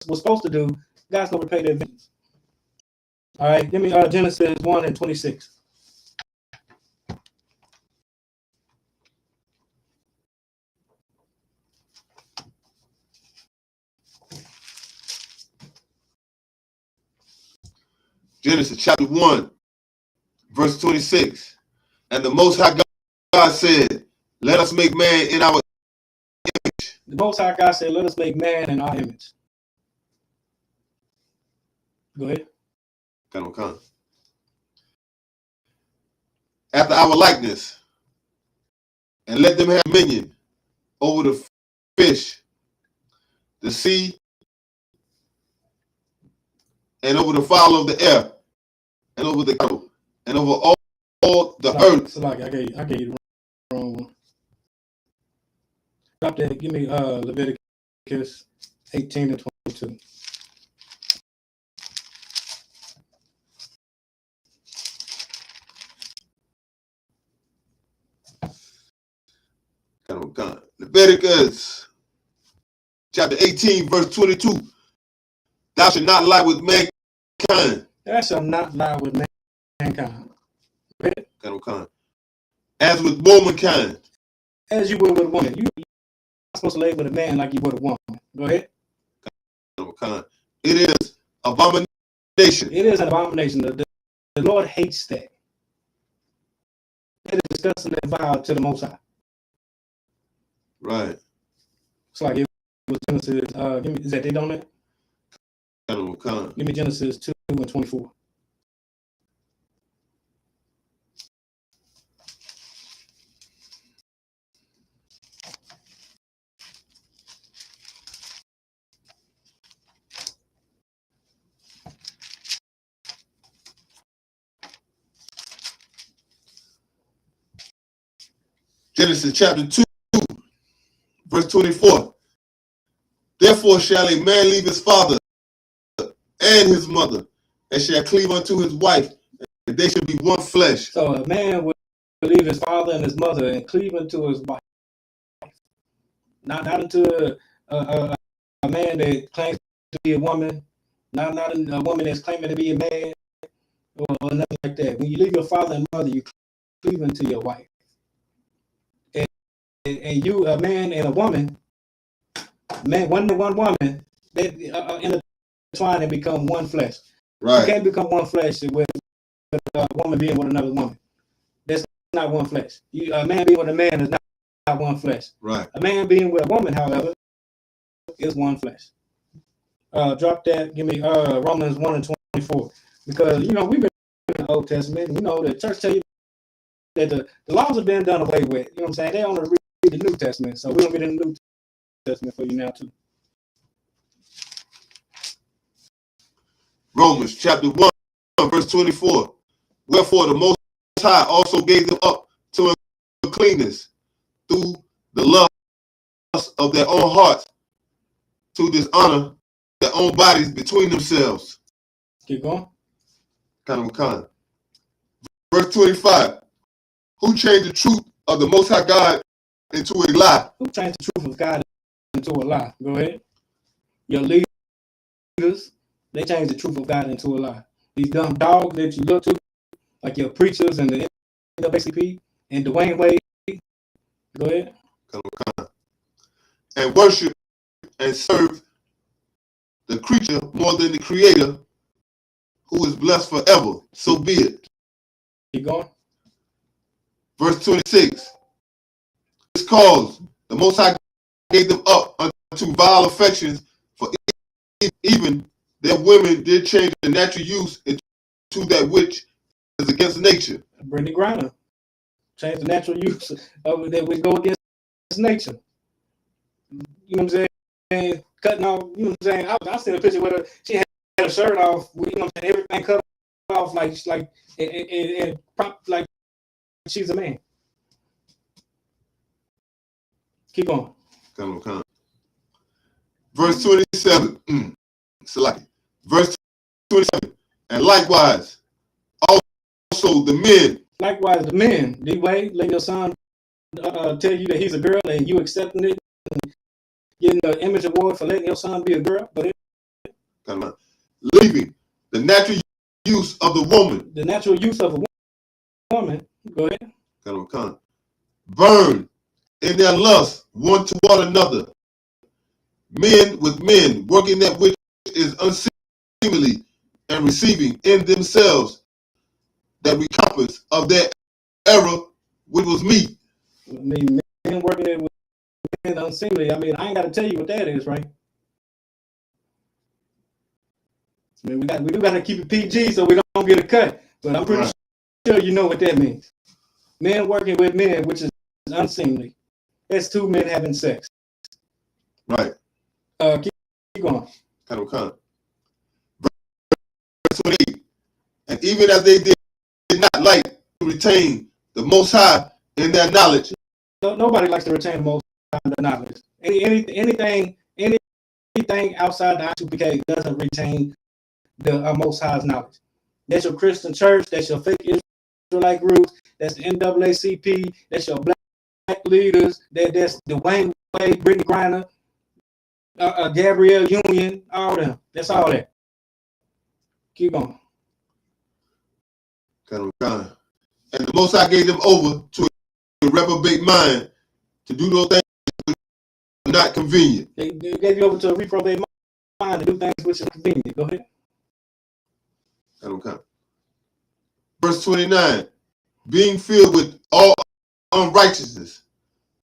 we're supposed to do, God's going to repay their vengeance. All right, give me Genesis 1 and 26. Genesis chapter 1, verse 26. And the Most High God said, let us make man in our image. The Most High God said, let us make man in our image. Go ahead. After our likeness, and let them have dominion over the fish, the sea, and over the fowl of the air, and over the cattle, and over all the earth. I gave you the wrong one. Drop that. Give me Leviticus 18 and 22. Leviticus chapter 18, verse 22. Thou shalt not lie with mankind. Thou shalt not lie with mankind. As with womankind. As you would with a woman. You're not supposed to lay with a man like you would a woman. Go ahead. It is abomination. It is an abomination. The Lord hates that. It is disgusting and vile to the Most High. Right. It's like it was Genesis. Give me, is that date on that? Give me Genesis 2 and 24. Genesis chapter 2, verse 24. Therefore shall a man leave his father and his mother, and shall cleave unto his wife, and they shall be one flesh. So a man will leave his father and his mother and cleave unto his wife. Not into a man that claims to be a woman, not a woman that's claiming to be a man, or nothing like that. When you leave your father and mother, you cleave unto your wife. And you, a man and a woman, Man, one woman, they intertwine and become one flesh. Right. You can't become one flesh with a woman being with another woman. That's not one flesh. A man being with a man is not one flesh. Right. A man being with a woman, however, is one flesh. Drop that. Give me Romans 1:24. Because we've been in the Old Testament. The church tell you that the laws have been done away with. You know what I'm saying? They only read the New Testament. So we're gonna get in the New Testament for you now too. Romans chapter 1, verse 24. Wherefore the Most High also gave them up to uncleanness through the lust of their own hearts, to dishonor their own bodies between themselves. Keep going. Kind. Verse 25. Who changed the truth of the Most High God into a lie? Who changed the truth of God into a lie? Go ahead. Your leaders, they changed the truth of God into a lie. These dumb dogs that you look to, like your preachers and the ISUPK and Dwayne Wade. Go ahead. And worship and serve the creature more than the Creator, who is blessed forever. So be it. Keep going. Verse 26. This cause the Most High gave them up unto vile affections, for even their women did change the natural use into that which is against nature. Brittany Griner changed the natural use of that which go against nature. You know what I'm saying? Cutting off. You know what I'm saying? I seen a picture with her. She had her shirt off. You know what I'm saying? Everything cut off like and prop like she's a man. Keep on. Come on. Verse 27. Select. Verse 27. And likewise, also the men. Likewise, the men. D-Way, let your son tell you that he's a girl and you accepting it and getting the image award for letting your son be a girl. But Come on. Leaving the natural use of the woman. The natural use of a woman. Go ahead. Come on. Burn in their lust one toward another. Men with men, working that which is unseemly, and receiving in themselves that recompense of their error which was meet. I mean, men working it with men unseemly. I mean, I ain't got to tell you what that is, right? I mean, we do got to keep it PG so we don't get a cut. But I'm pretty sure you know what that means. Men working with men, which is unseemly. That's two men having sex. Right. Keep going. Come. Verse 28. And even as they did not like to retain the Most High in their knowledge. Nobody likes to retain the Most High in their knowledge. Anything outside the ISUPK doesn't retain the Most High's knowledge. That's your Christian church. That's your fake Israelite groups. That's the NAACP. That's your black leaders. That's Dwayne Wade, Brittany Griner, Gabrielle Union, all them. That's all that. Keep going. And the Most High gave them over to a reprobate mind to do those things which are not convenient. They gave you over to a reprobate mind to do things which are convenient. Go ahead. Verse 29. Being filled with all unrighteousness,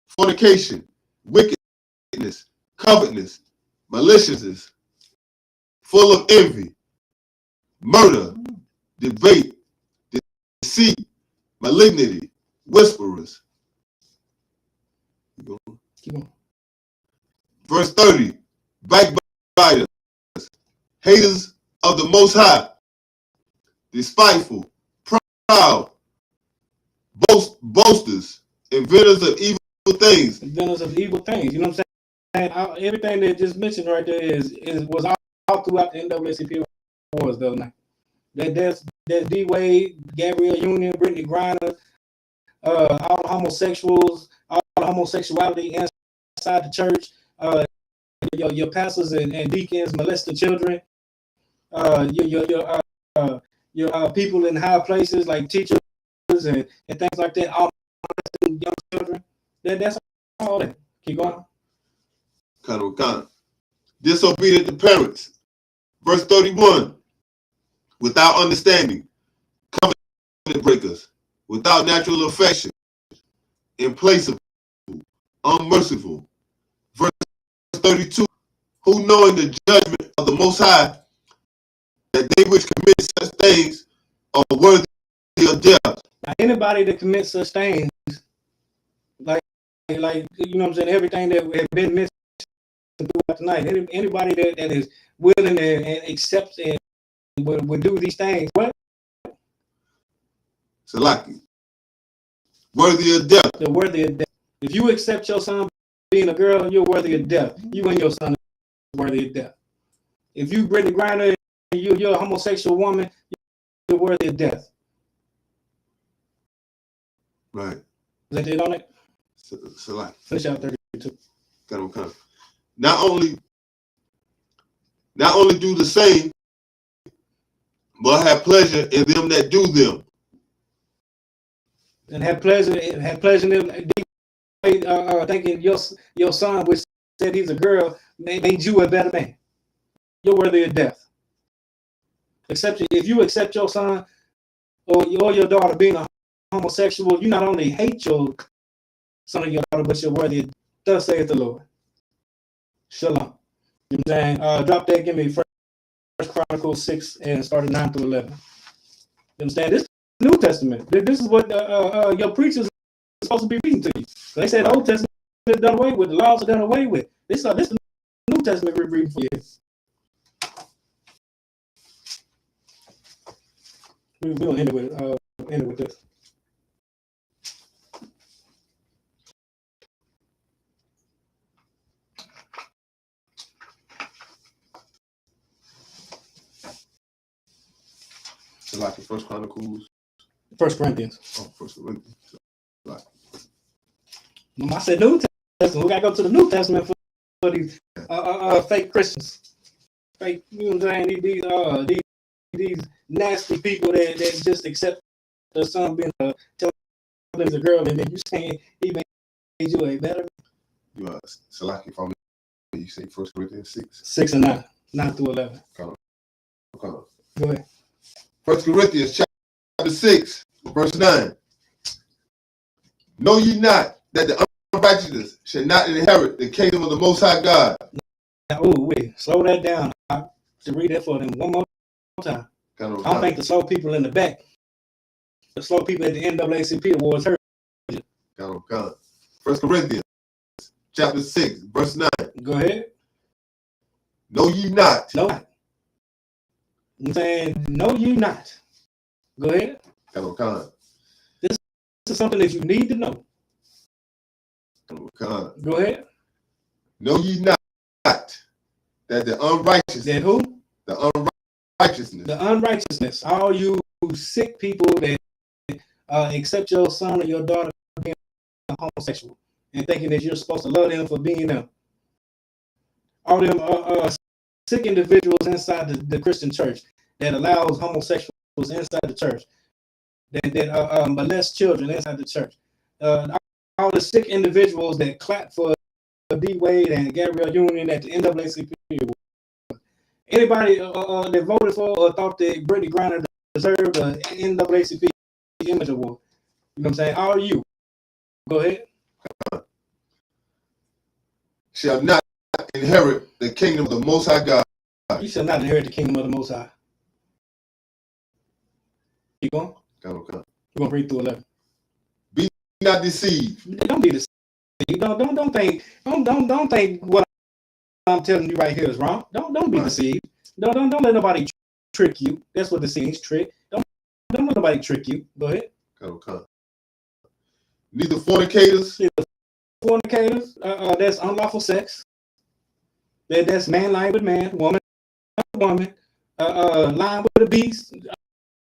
fornication, wickedness, covetousness, maliciousness, full of envy, murder, debate, deceit, malignity, whisperers. Keep on. Verse 30. Backbiters, haters of the Most High, despiteful, proud, boasters, inventors of evil things. Inventors of evil things. You know what I'm saying? Everything that just mentioned right there was all throughout the NAACP wars the other night. There's D Wade, Gabrielle Union, Brittany Griner, all the homosexuals, all the homosexuality inside the church. Your pastors and deacons molesting children. Your people in high places like teachers and things like that. All young children. That's all that. Keep going. Disobedient to parents. Verse 31. Without understanding, covenant breakers, without natural affection, implacable, unmerciful. Verse 32. Who knowing the judgment of the Most High, that they which commit such things are worthy of death. Now, anybody that commits such things, like you know what I'm saying, everything that has been mentioned throughout tonight, anybody that is willing and accepts and would do these things, what? Salaki. Worthy of death. They're worthy of death. If you accept your son being a girl, you're worthy of death. You and your son are worthy of death. If you Brittany Griner and you're a homosexual woman, you're worthy of death. Right. Is that it on it? Salaki. Finish out 32. Not only do the same, but have pleasure in them that do them. And have pleasure in them. Thinking your son, which said he's a girl, made you a better man. You're worthy of death. If you accept your son or your daughter being a homosexual, you not only hate your son or your daughter, but you're worthy of death. Thus saith the Lord. Shalom. You know what I'm saying? Drop that, give me First Chronicles 6 and start at 9 through 11. You understand? This is the New Testament. This is what your preachers are supposed to be reading to you. They said the Old Testament is done away with, the laws are done away with. This is the New Testament we're reading for you. We'll end it with this. Like the First Chronicles. 1 Corinthians. Oh, 1 Corinthians. Like. I said New Testament. We gotta go to the New Testament for these fake Christians. Fake, you know what I'm saying? These nasty people that just accept their son being telling them he's a girl, and then you saying he made you a better. You are Salaki from you say 1 Corinthians 6. 6 and 9. 9 through 11. Come on. Go ahead. 1 Corinthians chapter 6, verse 9. Know ye not that the unrighteous shall not inherit the kingdom of the Most High God? Now, wait, slow that down. I should read that for them one more time. I don't think the slow people in the back, the slow people at the NAACP awards heard you. 1 Corinthians chapter 6, verse 9. Go ahead. Know ye not. No. I'm saying, no, you not. Go ahead. This is something that you need to know. Go ahead. Know ye not that the unrighteous. That who? The unrighteousness. The unrighteousness. All you sick people that accept your son or your daughter being homosexual and thinking that you're supposed to love them for being them. All them sick individuals inside the Christian church that allows homosexuals inside the church, that molest children inside the church. All the sick individuals that clap for D. Wade and Gabrielle Union at the NAACP. Anybody that voted for or thought that Brittany Griner deserved the NAACP Image Award. You know what I'm saying? All you. Go ahead. Shall not inherit the kingdom of the Most High God. You shall not inherit the kingdom of the Most High. Keep going. We're gonna read through 11. Be not deceived. Don't be deceived. Don't think what I'm telling you right here is wrong. Don't be deceived. Don't let nobody trick you. That's what deceiving is, trick. Don't let nobody trick you. Go ahead. Neither fornicators. That's unlawful sex. That's man lying with man, woman woman, lying with a beast,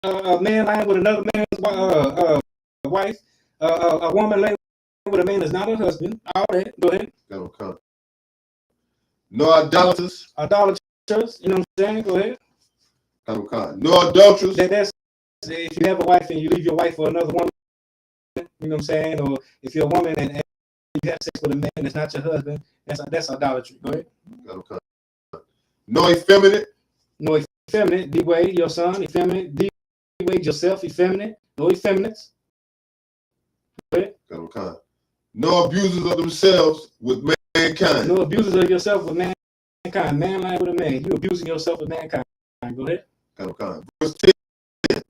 a man lying with another man's wife, a woman lying with a man that's not her husband. All that. Go ahead. No idolaters. Idolaters. You know what I'm saying? Go ahead. No adulterers. That's if you have a wife and you leave your wife for another woman. You know what I'm saying? Or if you're a woman and you have sex with a man that's not your husband, that's idolatry. Go ahead. Okay. No effeminate. No effeminate, D-Wade, your son, effeminate, D-Wade, yourself, effeminate, no effeminates. Go ahead. Okay. No abusers of themselves with mankind. No abusers of yourself with mankind. Man lying with a man. You abusing yourself with mankind. Go ahead. Okay. Verse 10.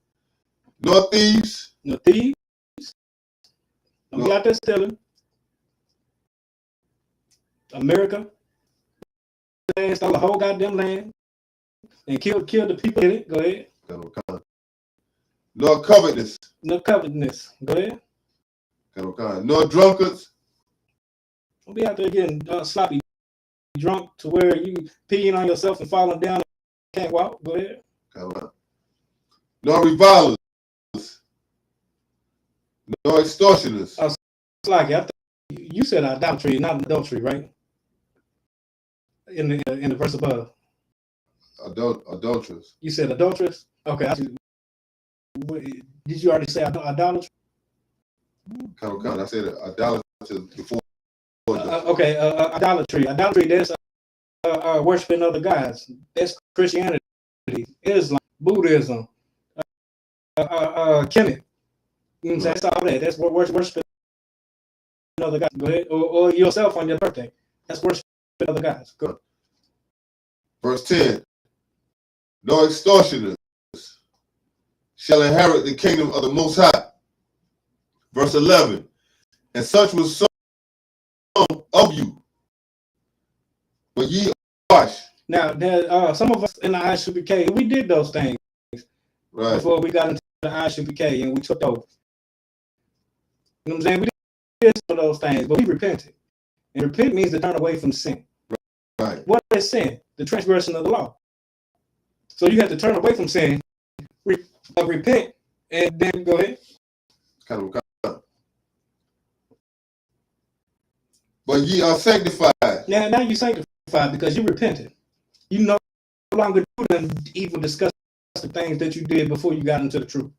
No thieves. No thieves. Don't be out there stealing. America. Stole the whole goddamn land and killed the people in it. Go ahead. Okay. No covetousness. No covetousness. Go ahead. Okay. No drunkards. Don't be out there getting sloppy drunk to where you peeing on yourself and falling down and can't walk. Go ahead. Okay. No revilers. No extortioners. It's like you said idolatry, not adultery, right? In the verse above. Adulterers. You said adulteress? Okay. Did you already say idolatry? Okay. I said idolatry before. Okay. Idolatry. Idolatry, that's worshiping other gods. That's Christianity, Islam, Buddhism, Kemet. You know what I'm saying? That's all that. That's what worshiping other gods. Go ahead. Or yourself on your birthday. That's worshiping other gods. Go ahead. Verse 10. No extortioners shall inherit the kingdom of the Most High. Verse 11. And such was some of you, but ye are washed. Now, some of us in the ISUPK, we did those things before we got into the ISUPK and we took over. You know what I'm saying? We did some of those things, but we repented. And repent means to turn away from sin. Right. What is sin? The transgression of the law. So you have to turn away from sin, repent, and then go ahead. But ye are sanctified. Now you sanctified because you repented. You no longer do them evil, disgusting things that you did before you got into the truth.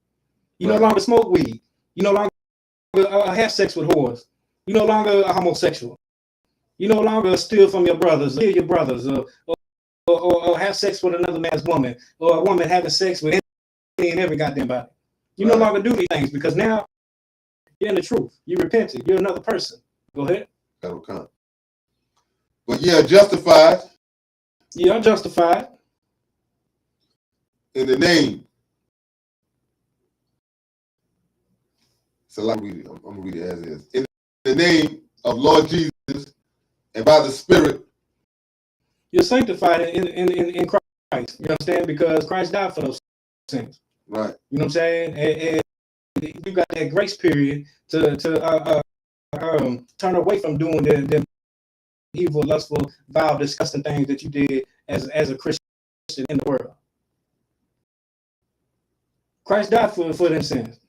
You no longer smoke weed. You no longer have sex with whores. You no longer a homosexual. You no longer steal from your brothers, or kill your brothers, or have sex with another man's woman, or a woman having sex with any and every goddamn body. You no longer do these things because now you're in the truth. You repented. You're another person. Go ahead. But ye are justified. You are justified in the name. So I'm gonna read it as is. In the name of Lord Jesus and by the Spirit. You're sanctified in Christ. You understand? Because Christ died for those sins. Right. You know what I'm saying? And you got that grace period to turn away from doing the evil, lustful, vile, disgusting things that you did as a Christian in the world. Christ died for them sins.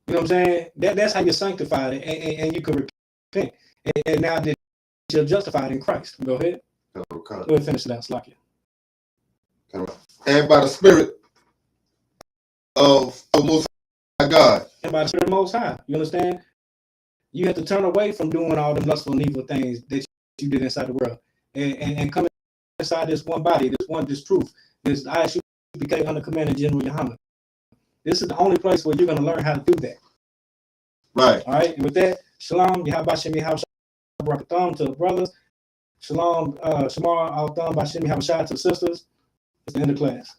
You know what I'm saying? That's how you're sanctified and you can repent. And now that you're justified in Christ. Go ahead. Go ahead, finish it out, Slakia. And by the Spirit of the Most High God. And by the Spirit of the Most High. You understand? You have to turn away from doing all the lustful and evil things that you did inside the world. And come inside this one body, this truth, this ISUPK under Commander General Muhammad. This is the only place where you're going to learn how to do that. Right. All right. And with that, shalom, Yahabashim, Yahabashim, to the brothers. Shalom, Shamar, Al-Tham, Bashim, Yahabashim, to the sisters. It's the end of class.